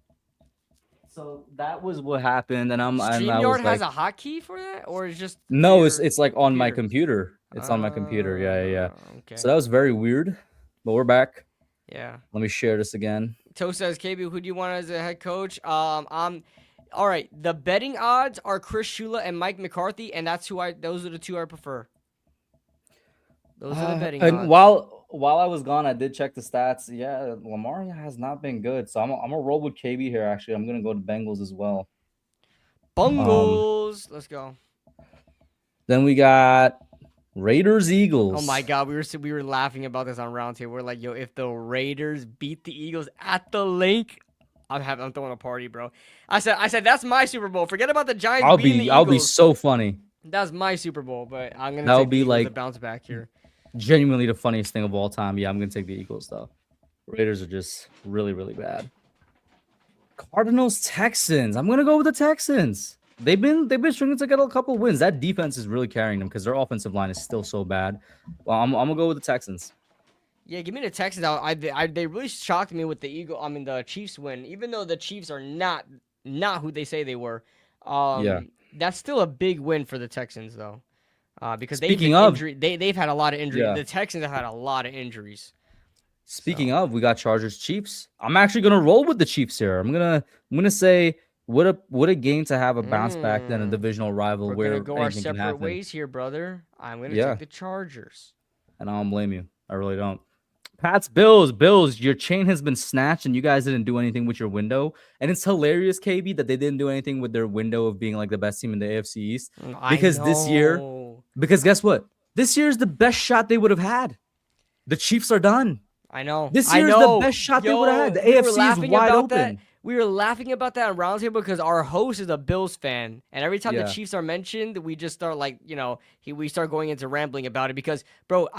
Speaker 1: So that was what happened, and I was
Speaker 2: StreamYard
Speaker 1: like,
Speaker 2: has a hotkey for that, or is just
Speaker 1: no, it's like on my computer. It's on my computer. Yeah.
Speaker 2: Okay.
Speaker 1: So that was very weird, but we're back.
Speaker 2: Yeah.
Speaker 1: Let me share this again.
Speaker 2: Toe says, KB, who do you want as a head coach? I'm all right. The betting odds are Chris Shula and Mike McCarthy, and those are the two I prefer. Those are the betting odds.
Speaker 1: While I was gone, I did check the stats. Yeah, Lamar has not been good. So I'm gonna roll with KB here. Actually, I'm gonna go to Bengals as well.
Speaker 2: Bengals. Let's go.
Speaker 1: Then we got Raiders Eagles.
Speaker 2: Oh my God, we were laughing about this on RoundTable. We're like, yo, if the Raiders beat the Eagles at the link, I'm throwing a party, bro. I said that's my Super Bowl. Forget about the Giants beating the Eagles.
Speaker 1: I'll be so funny.
Speaker 2: That's my Super Bowl, but I'm gonna take the Eagles to bounce back here.
Speaker 1: Genuinely the funniest thing of all time. Yeah, I'm gonna take the Eagles though. Raiders are just really, really bad. Cardinals Texans. I'm gonna go with the Texans. They've been stringing together a couple wins. That defense is really carrying them because their offensive line is still so bad. Well, I'm gonna go with the Texans.
Speaker 2: Yeah, give me the Texans. They really shocked me with the Chiefs win. Even though the Chiefs are not who they say they were. That's still a big win for the Texans though. Because they've had a lot of injuries. Yeah. The Texans have had a lot of injuries.
Speaker 1: Speaking of, we got Chargers Chiefs. I'm actually gonna roll with the Chiefs here. I'm gonna say what a game to have a bounce back than a divisional rival.
Speaker 2: We're gonna go our separate ways here, brother. I'm gonna take the Chargers.
Speaker 1: And I don't blame you. I really don't. Pats, Bills, your chain has been snatched and you guys didn't do anything with your window. And it's hilarious, KB, that they didn't do anything with their window of being like the best team in the AFC East. Because guess what? This year is the best shot they would have had. The Chiefs are done.
Speaker 2: I know.
Speaker 1: This year is the best shot they would have had. The AFC is wide open.
Speaker 2: We were laughing about that on RoundTable because our host is a Bills fan, and every time the Chiefs are mentioned, we just start we start going into rambling about it because, bro,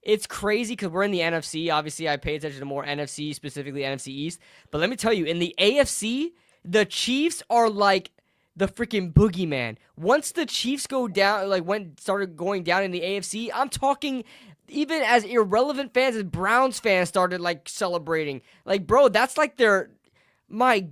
Speaker 2: it's crazy because we're in the NFC. Obviously, I pay attention to more NFC, specifically NFC East. But let me tell you, in the AFC, the Chiefs are like the freaking boogeyman. Once the Chiefs go down, started going down in the AFC, I'm talking. Even as irrelevant fans as Browns fans started celebrating, bro, that's like their. I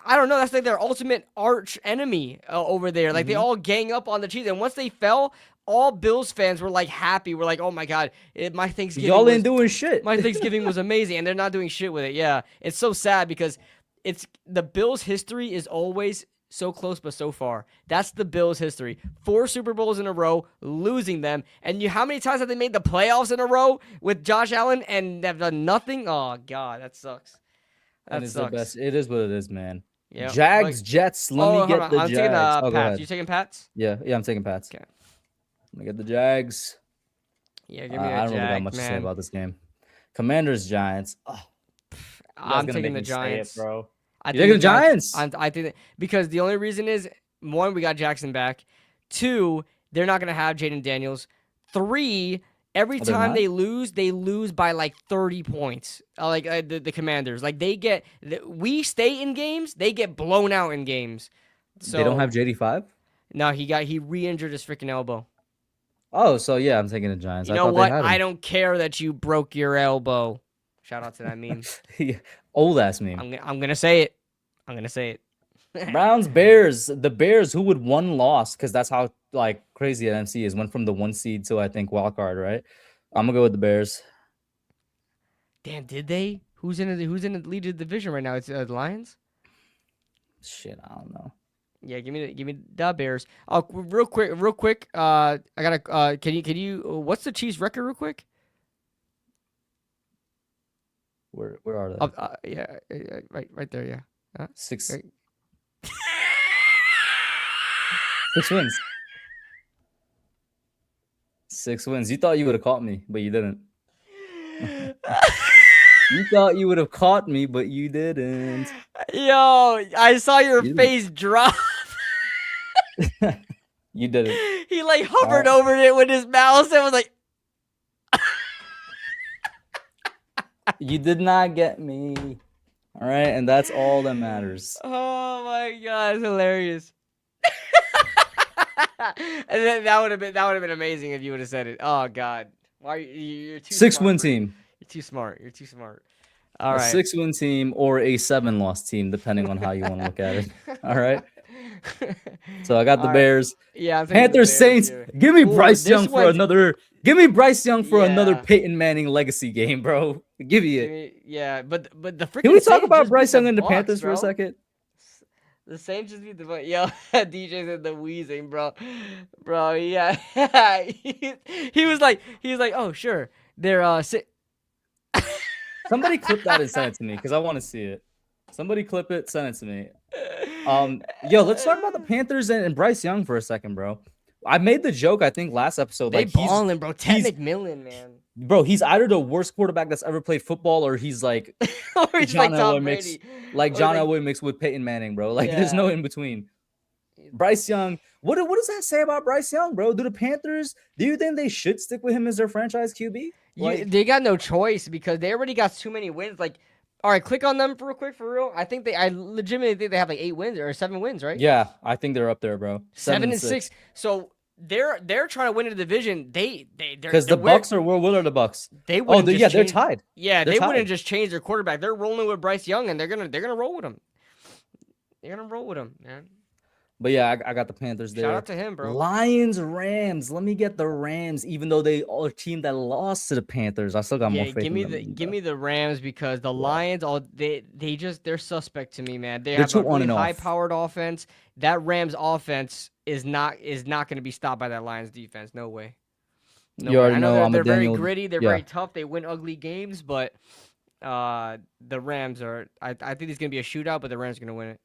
Speaker 2: don't know. That's like their ultimate arch enemy over there. They all gang up on the Chiefs, and once they fell, all Bills fans were happy. We're like, oh my God, my Thanksgiving.
Speaker 1: Y'all ain't doing shit.
Speaker 2: My Thanksgiving was amazing, and they're not doing shit with it. Yeah, it's so sad because it's the Bills' history is always so close but so far. That's the Bills' history. 4 Super Bowls in a row, losing them, and how many times have they made the playoffs in a row with Josh Allen and they've done nothing? Oh God, that sucks.
Speaker 1: That sucks. The best. It is what it is, man. Yeah. Jags, Jets. Let me get the Jags.
Speaker 2: I'm taking Pats. You taking Pats?
Speaker 1: Yeah, I'm taking Pats. Okay. Let me get the Jags.
Speaker 2: Yeah, give me a
Speaker 1: I don't really got much to say about this game. Commanders, Giants. Oh,
Speaker 2: I'm taking the Giants,
Speaker 1: bro. You're taking the Giants?
Speaker 2: I think because the only reason is 1, we got Jackson back. 2, they're not gonna have Jaden Daniels. 3, Every
Speaker 1: Oh, they're
Speaker 2: time
Speaker 1: not?
Speaker 2: they lose by like 30 points. The Commanders, like we stay in games, they get blown out in games.
Speaker 1: They don't
Speaker 2: So
Speaker 1: have JD5?
Speaker 2: no, he re-injured his freaking elbow.
Speaker 1: Oh, so yeah, I'm taking the Giants.
Speaker 2: You
Speaker 1: I
Speaker 2: know
Speaker 1: thought they
Speaker 2: what?
Speaker 1: had
Speaker 2: I
Speaker 1: him.
Speaker 2: don't care that you broke your elbow. Shout out to that meme.
Speaker 1: Yeah, old ass meme.
Speaker 2: I'm gonna say it. I'm gonna say it.
Speaker 1: Browns, Bears. The Bears, who would one loss? Because that's how like crazy NFC is. Went from the 1 seed to I think wild card, right? I'm gonna go with the Bears.
Speaker 2: Damn, did they? Who's in the lead of the division right now? It's the Lions.
Speaker 1: Shit, I don't know.
Speaker 2: Yeah, give me the Bears. Oh, real quick. I gotta. Can you? What's the Chiefs record, real quick?
Speaker 1: Where are they?
Speaker 2: Yeah, right there. Yeah.
Speaker 1: Six
Speaker 2: Right.
Speaker 1: 6 wins. 6 wins. You thought you would have caught me, but you didn't. You thought you would have caught me, but you didn't.
Speaker 2: Yo, I saw your
Speaker 1: You
Speaker 2: face drop.
Speaker 1: You didn't.
Speaker 2: He like hovered over it with his mouse and was like,
Speaker 1: You did not get me. All right, and that's all that matters.
Speaker 2: "Oh my god, it's hilarious." And then that would have been amazing if you would have said it. Oh god, why you're too
Speaker 1: 6-win
Speaker 2: smart, bro.
Speaker 1: team.
Speaker 2: You're too smart. You're too smart. All
Speaker 1: A
Speaker 2: right.
Speaker 1: 6-win team or a 7-loss team, depending on how you want to look at it. All right. So I got the
Speaker 2: All right.
Speaker 1: Bears.
Speaker 2: Yeah, I'm taking the
Speaker 1: Panthers,
Speaker 2: Bears
Speaker 1: Saints.
Speaker 2: here.
Speaker 1: Give me
Speaker 2: Ooh,
Speaker 1: Bryce
Speaker 2: this
Speaker 1: Young for
Speaker 2: one's-
Speaker 1: another. Give me Bryce Young for another
Speaker 2: Yeah.
Speaker 1: Peyton Manning legacy game, bro. Give me it.
Speaker 2: Yeah, but the freaking.
Speaker 1: Can we talk
Speaker 2: Saints
Speaker 1: about
Speaker 2: just
Speaker 1: Bryce
Speaker 2: beat
Speaker 1: Young and the
Speaker 2: Bucks,
Speaker 1: Panthers for
Speaker 2: bro.
Speaker 1: a second?
Speaker 2: The Saints just beat the Bucks. Yo, DJ said the wheezing, bro. Yeah. he was like, oh sure, they're
Speaker 1: Somebody clip that and send it to me because I want to see it. Somebody clip it, send it to me. Yo, let's talk about the Panthers and Bryce Young for a second, bro. I made the joke, I think, last episode.
Speaker 2: They
Speaker 1: Like
Speaker 2: balling, bro. Ted
Speaker 1: he's-
Speaker 2: McMillan, man.
Speaker 1: bro, he's either the worst quarterback that's ever played football, or he's like
Speaker 2: Or he's
Speaker 1: John
Speaker 2: like Tom
Speaker 1: Elway
Speaker 2: Brady.
Speaker 1: like
Speaker 2: Or
Speaker 1: John
Speaker 2: like-
Speaker 1: Elway mixed with Peyton Manning, bro. Like there's no
Speaker 2: Yeah.
Speaker 1: in between. Bryce Young, what does that say about Bryce Young, bro? Do the Panthers? Do you think they should stick with him as their franchise QB?
Speaker 2: They got no choice because they already got too many wins. Like, all right, click on them real quick for real. I legitimately think they have like 8 wins or 7 wins, right?
Speaker 1: Yeah, I think they're up there, bro.
Speaker 2: 7 and 6. So they're trying to win a division.
Speaker 1: Because the Bucks are what are the Bucks?
Speaker 2: They
Speaker 1: Oh,
Speaker 2: wouldn't
Speaker 1: they're
Speaker 2: just change-
Speaker 1: tied.
Speaker 2: Yeah,
Speaker 1: They're
Speaker 2: they
Speaker 1: tied.
Speaker 2: wouldn't just change their quarterback. They're rolling with Bryce Young, and they're gonna roll with him. They're gonna roll with him, man.
Speaker 1: But yeah, I got the Panthers there.
Speaker 2: Shout out to him, bro.
Speaker 1: Lions, Rams. Let me get the Rams, even though they are a team that lost to the Panthers. I still got more
Speaker 2: Yeah,
Speaker 1: faith.
Speaker 2: give me the Rams because the Lions, they're suspect to me, man. They
Speaker 1: They're
Speaker 2: have
Speaker 1: too
Speaker 2: a
Speaker 1: on
Speaker 2: really
Speaker 1: and off.
Speaker 2: high-powered offense. That Rams offense is not going to be stopped by that Lions defense. No way. No
Speaker 1: You
Speaker 2: way.
Speaker 1: already
Speaker 2: I know
Speaker 1: know I'm a
Speaker 2: they're very
Speaker 1: Daniel-
Speaker 2: gritty. They're
Speaker 1: yeah.
Speaker 2: very tough. They win ugly games, but the Rams are. I think it's gonna be a shootout, but the Rams are gonna win it.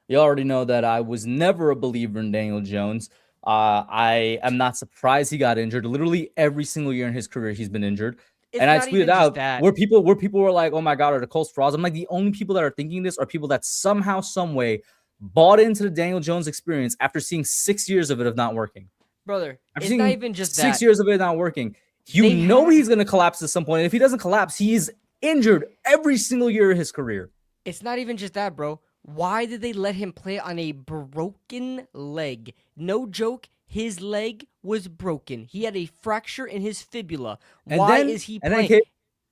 Speaker 1: You already know that I was never a believer in Daniel Jones. I am not surprised he got injured. Literally every single year in his career, he's been injured.
Speaker 2: It's
Speaker 1: And I
Speaker 2: not even
Speaker 1: tweeted
Speaker 2: just
Speaker 1: out
Speaker 2: that.
Speaker 1: where people were like, "Oh my God, are the Colts frauds?" I'm like, the only people that are thinking this are people that somehow, some way, bought into the Daniel Jones experience after seeing 6 years of it of not working.
Speaker 2: Brother,
Speaker 1: I've
Speaker 2: it's
Speaker 1: seen
Speaker 2: not even just
Speaker 1: 6
Speaker 2: that.
Speaker 1: years of it not working. You
Speaker 2: They
Speaker 1: know
Speaker 2: have-
Speaker 1: he's gonna collapse at some point. And if he doesn't collapse, he is injured every single year of his career.
Speaker 2: It's not even just that, bro. Why did they let him play on a broken leg? No joke, his leg was broken. He had a fracture in his fibula.
Speaker 1: And
Speaker 2: Why
Speaker 1: then,
Speaker 2: is he
Speaker 1: and
Speaker 2: playing?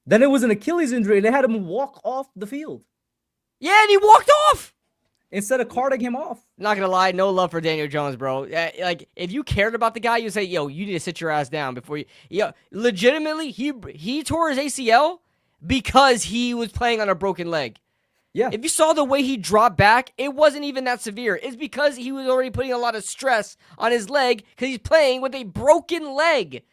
Speaker 1: then it was an Achilles injury, and they had him walk off the field
Speaker 2: Yeah, and he walked off.
Speaker 1: instead of carting him off.
Speaker 2: Not gonna lie, no love for Daniel Jones, bro. Like, if you cared about the guy, you say, "Yo, you need to sit your ass down before you." Yo, legitimately, he tore his ACL because he was playing on a broken leg.
Speaker 1: Yeah.
Speaker 2: If you saw the way he dropped back, it wasn't even that severe. It's because he was already putting a lot of stress on his leg because he's playing with a broken leg.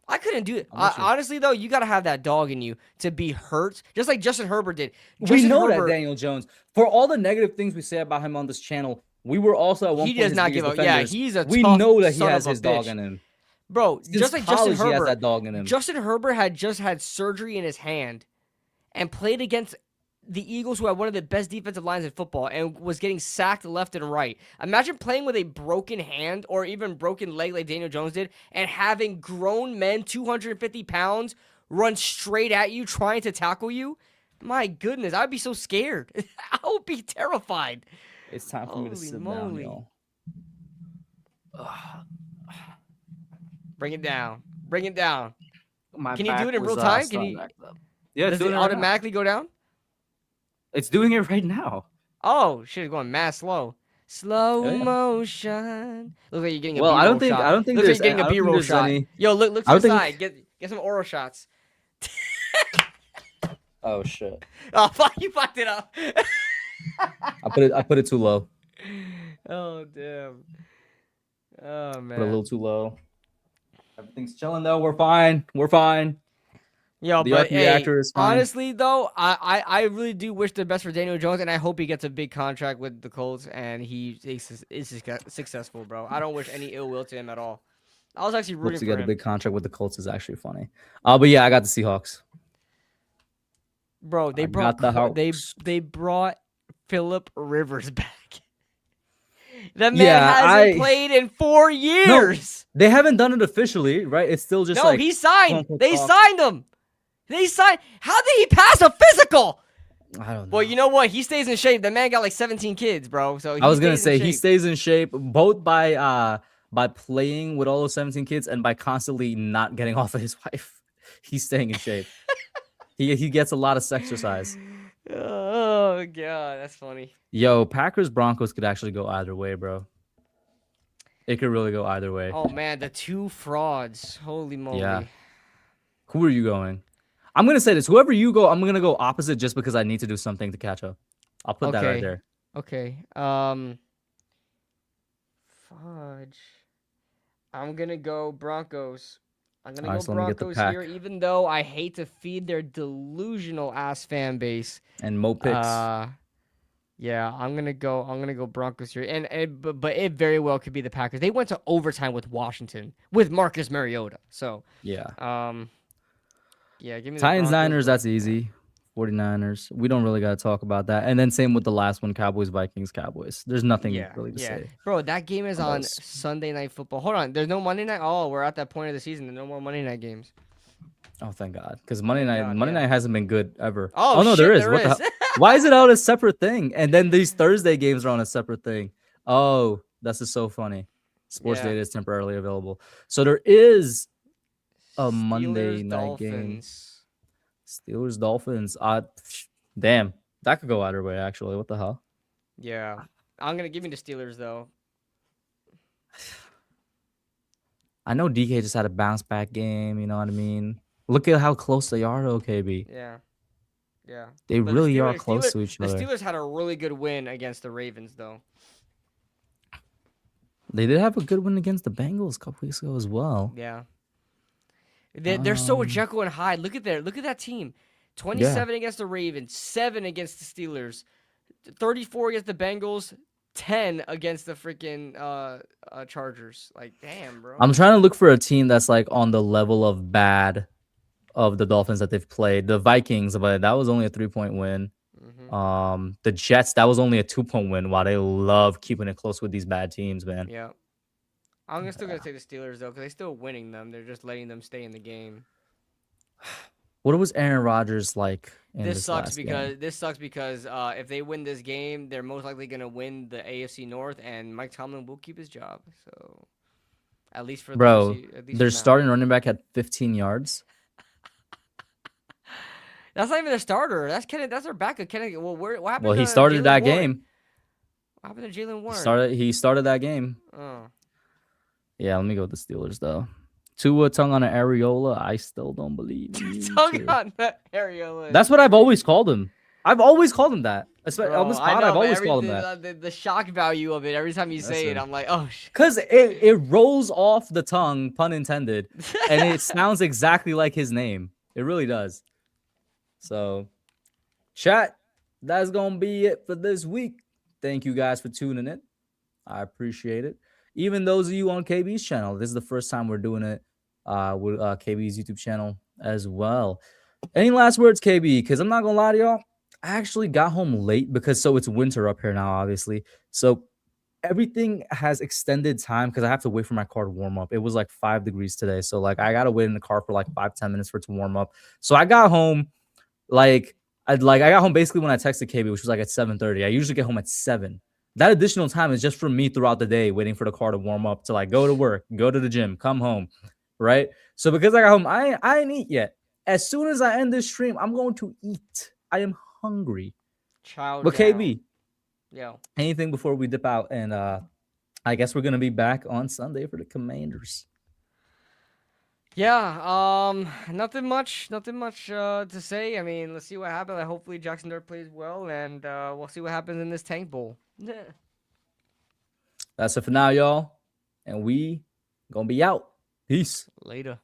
Speaker 2: I couldn't do it.
Speaker 1: I'm with you.
Speaker 2: Honestly, though, you got to have that dog in you to be hurt, just like Justin Herbert did.
Speaker 1: We
Speaker 2: Justin
Speaker 1: know
Speaker 2: Herbert,
Speaker 1: that Daniel Jones, for all the negative things we say about him on this channel, we were also at one
Speaker 2: He
Speaker 1: point
Speaker 2: does
Speaker 1: his
Speaker 2: not
Speaker 1: biggest
Speaker 2: give up. Yeah,
Speaker 1: defenders.
Speaker 2: he's a
Speaker 1: We
Speaker 2: tough
Speaker 1: know that he
Speaker 2: son
Speaker 1: has
Speaker 2: of a
Speaker 1: his dog
Speaker 2: bitch.
Speaker 1: in him.
Speaker 2: Bro,
Speaker 1: Since
Speaker 2: just like Justin
Speaker 1: college, he has
Speaker 2: Herbert.
Speaker 1: that dog in him.
Speaker 2: Justin Herbert had just had surgery in his hand and played against the Eagles, who had one of the best defensive lines in football and was getting sacked left and right. Imagine playing with a broken hand or even broken leg like Daniel Jones did and having grown men, 250 pounds, run straight at you trying to tackle you. My goodness, I'd be so scared. I would be terrified.
Speaker 1: It's time for me to
Speaker 2: Holy
Speaker 1: sit down,
Speaker 2: moly.
Speaker 1: y'all.
Speaker 2: Bring it down. Bring it down.
Speaker 1: My
Speaker 2: Can you do
Speaker 1: back
Speaker 2: it in
Speaker 1: was,
Speaker 2: real time? Can
Speaker 1: starting
Speaker 2: you?
Speaker 1: to act up. Yeah, it's
Speaker 2: Does it
Speaker 1: doing it right now.
Speaker 2: automatically go down?
Speaker 1: It's doing it right now.
Speaker 2: Oh, shit, it's going mad slow. Slow
Speaker 1: Oh, yeah.
Speaker 2: motion. Looks like you're getting a
Speaker 1: Well,
Speaker 2: B-roll shot.
Speaker 1: I don't think
Speaker 2: Looks like
Speaker 1: there's
Speaker 2: you're getting a
Speaker 1: I don't think
Speaker 2: B-roll
Speaker 1: there's
Speaker 2: shot.
Speaker 1: any.
Speaker 2: Yo, look to
Speaker 1: I
Speaker 2: the
Speaker 1: don't think.
Speaker 2: side. Get some oral shots.
Speaker 1: Oh shit!
Speaker 2: Oh, fuck, you fucked it up.
Speaker 1: I put it too low.
Speaker 2: Oh, damn. Oh,
Speaker 1: Put it a
Speaker 2: man.
Speaker 1: little too low. Everything's chilling though. We're fine. We're fine.
Speaker 2: Yo,
Speaker 1: The
Speaker 2: but
Speaker 1: arc
Speaker 2: hey,
Speaker 1: reactor is fine.
Speaker 2: honestly though, I really do wish the best for Daniel Jones, and I hope he gets a big contract with the Colts and he is successful, bro. I don't wish any ill will to him at all. I was actually
Speaker 1: Hopes
Speaker 2: rooting
Speaker 1: to
Speaker 2: for
Speaker 1: get a
Speaker 2: him,
Speaker 1: big contract with the Colts is actually funny. But yeah, I got the Seahawks.
Speaker 2: bro. They
Speaker 1: I
Speaker 2: brought
Speaker 1: got the Hawks.
Speaker 2: they brought Phillip Rivers back. That man
Speaker 1: Yeah,
Speaker 2: hasn't played in 4 years.
Speaker 1: They haven't done it officially, right? It's still just
Speaker 2: No,
Speaker 1: like
Speaker 2: he signed.
Speaker 1: quote-unquote
Speaker 2: They
Speaker 1: talk.
Speaker 2: signed him. They signed. How did he pass a physical?
Speaker 1: I don't know.
Speaker 2: Well, you know what? He stays in shape. The man got like 17 kids, bro. So
Speaker 1: I was gonna
Speaker 2: stays in
Speaker 1: say he
Speaker 2: shape.
Speaker 1: stays in shape both by playing with all those 17 kids and by constantly not getting off of his wife. He's staying in shape. he gets a lot of exercise.
Speaker 2: Oh god, that's funny.
Speaker 1: Yo, Packers Broncos could actually go either way, bro. It could really go either way.
Speaker 2: Oh man, the two frauds. Holy moly.
Speaker 1: Yeah. Who are you going? I'm gonna say this. Whoever you go, I'm gonna go opposite just because I need to do something to catch up. I'll put that right there.
Speaker 2: Okay. Fudge. I'm gonna go Broncos. I'm gonna
Speaker 1: Alright,
Speaker 2: go
Speaker 1: so let me get the
Speaker 2: Broncos here,
Speaker 1: pack.
Speaker 2: even though I hate to feed their delusional ass fan base.
Speaker 1: And Mo picks.
Speaker 2: Yeah, I'm gonna go Broncos here, but it very well could be the Packers. They went to overtime with Washington with Marcus Mariota, so
Speaker 1: Yeah.
Speaker 2: yeah, give me the
Speaker 1: Titans,
Speaker 2: Broncos,
Speaker 1: Niners,
Speaker 2: but-
Speaker 1: that's easy. 49ers. We don't really gotta talk about that. And then same with the last one, Cowboys, Vikings, Cowboys. There's nothing really to say.
Speaker 2: Bro, that game is
Speaker 1: on
Speaker 2: on
Speaker 1: those.
Speaker 2: Sunday Night Football. Hold on, there's no Monday night. Oh, we're at that point of the season. There's no more Monday night games.
Speaker 1: Oh, thank God. Because Monday night
Speaker 2: God,
Speaker 1: Monday
Speaker 2: yeah.
Speaker 1: night hasn't been good ever.
Speaker 2: Oh,
Speaker 1: no,
Speaker 2: shit,
Speaker 1: there is.
Speaker 2: there
Speaker 1: What the
Speaker 2: is.
Speaker 1: hell? Why is it out a separate thing? And then these Thursday games are on a separate thing. Oh, that's just so funny. Sports
Speaker 2: Yeah.
Speaker 1: data is temporarily available. So there is a Monday
Speaker 2: Steelers,
Speaker 1: night game.
Speaker 2: Dolphins.
Speaker 1: Steelers, Dolphins. Damn. That could go either way, actually. What the hell?
Speaker 2: Yeah, I'm gonna give me the Steelers though.
Speaker 1: I know DK just had a bounce back game. You know what I mean? Look at how close they are, though, KB.
Speaker 2: Yeah. Yeah.
Speaker 1: They
Speaker 2: But the
Speaker 1: really are
Speaker 2: Steelers-
Speaker 1: close
Speaker 2: Steelers-
Speaker 1: to each
Speaker 2: The
Speaker 1: other.
Speaker 2: Steelers had a really good win against the Ravens, though.
Speaker 1: They did have a good win against the Bengals a couple weeks ago as well.
Speaker 2: Yeah. They're so Jekyll and Hyde. Look at that team. 27 against the Ravens, 7 against the Steelers, 34 against the Bengals, 10 against the freaking Chargers. Like, damn, bro.
Speaker 1: I'm trying to look for a team that's like on the level of bad of the Dolphins that they've played. The Vikings, but that was only a 3-point win. The Jets, that was only a 2-point win. Wow, they love keeping it close with these bad teams, man.
Speaker 2: Yeah. I'm still going to take the Steelers, though, because they're still winning them. They're just letting them stay in the game.
Speaker 1: What was Aaron Rodgers like in
Speaker 2: This
Speaker 1: this
Speaker 2: sucks
Speaker 1: last
Speaker 2: because
Speaker 1: game?
Speaker 2: if they win this game, they're most likely going to win the AFC North, and Mike Tomlin will keep his job. So, at least for
Speaker 1: Bro,
Speaker 2: at least
Speaker 1: their
Speaker 2: for now.
Speaker 1: starting running back had 15 yards.
Speaker 2: That's not even their starter. That's their backup. Kennedy. Well, what happened?
Speaker 1: Well, he
Speaker 2: to
Speaker 1: started
Speaker 2: Jalen
Speaker 1: that
Speaker 2: Warren?
Speaker 1: game.
Speaker 2: What happened to Jalen Warren?
Speaker 1: He started that game.
Speaker 2: Oh.
Speaker 1: Yeah, let me go with the Steelers though. Tua tongue on an areola. I still don't believe you.
Speaker 2: Tongue on that area.
Speaker 1: That's what I've always called him. I've always called him that.
Speaker 2: Bro,
Speaker 1: On this
Speaker 2: I
Speaker 1: pod,
Speaker 2: know,
Speaker 1: I've
Speaker 2: but
Speaker 1: always called him that.
Speaker 2: The shock value of it every time you say it,
Speaker 1: Listen.
Speaker 2: I'm like, oh shit.
Speaker 1: Because it rolls off the tongue, pun intended, and it sounds exactly like his name. It really does. So, chat, that's going to be it for this week. Thank you guys for tuning in. I appreciate it. Even those of you on KB's channel, this is the first time we're doing it with KB's YouTube channel as well. Any last words, KB? Because I'm not going to lie to y'all. I actually got home late because it's winter up here now, obviously. So everything has extended time because I have to wait for my car to warm up. It was like 5 degrees today. So like I gotta wait in the car for like 5-10 minutes for it to warm up. So I got home like I got home basically when I texted KB, which was like at 7:30. I usually get home at 7. That additional time is just for me throughout the day, waiting for the car to warm up to like go to work, go to the gym, come home, right? So because I got home, I ain't eat yet. As soon as I end this stream, I'm going to eat. I am hungry.
Speaker 2: Chow
Speaker 1: But
Speaker 2: down.
Speaker 1: KB,
Speaker 2: Yo.
Speaker 1: anything before we dip out? And I guess we're gonna be back on Sunday for the Commanders.
Speaker 2: Yeah, nothing much to say. I mean, let's see what happens. Hopefully Jackson Dart plays well, and we'll see what happens in this Tank Bowl.
Speaker 1: That's it for now, y'all. And we gonna be out. Peace.
Speaker 2: Later.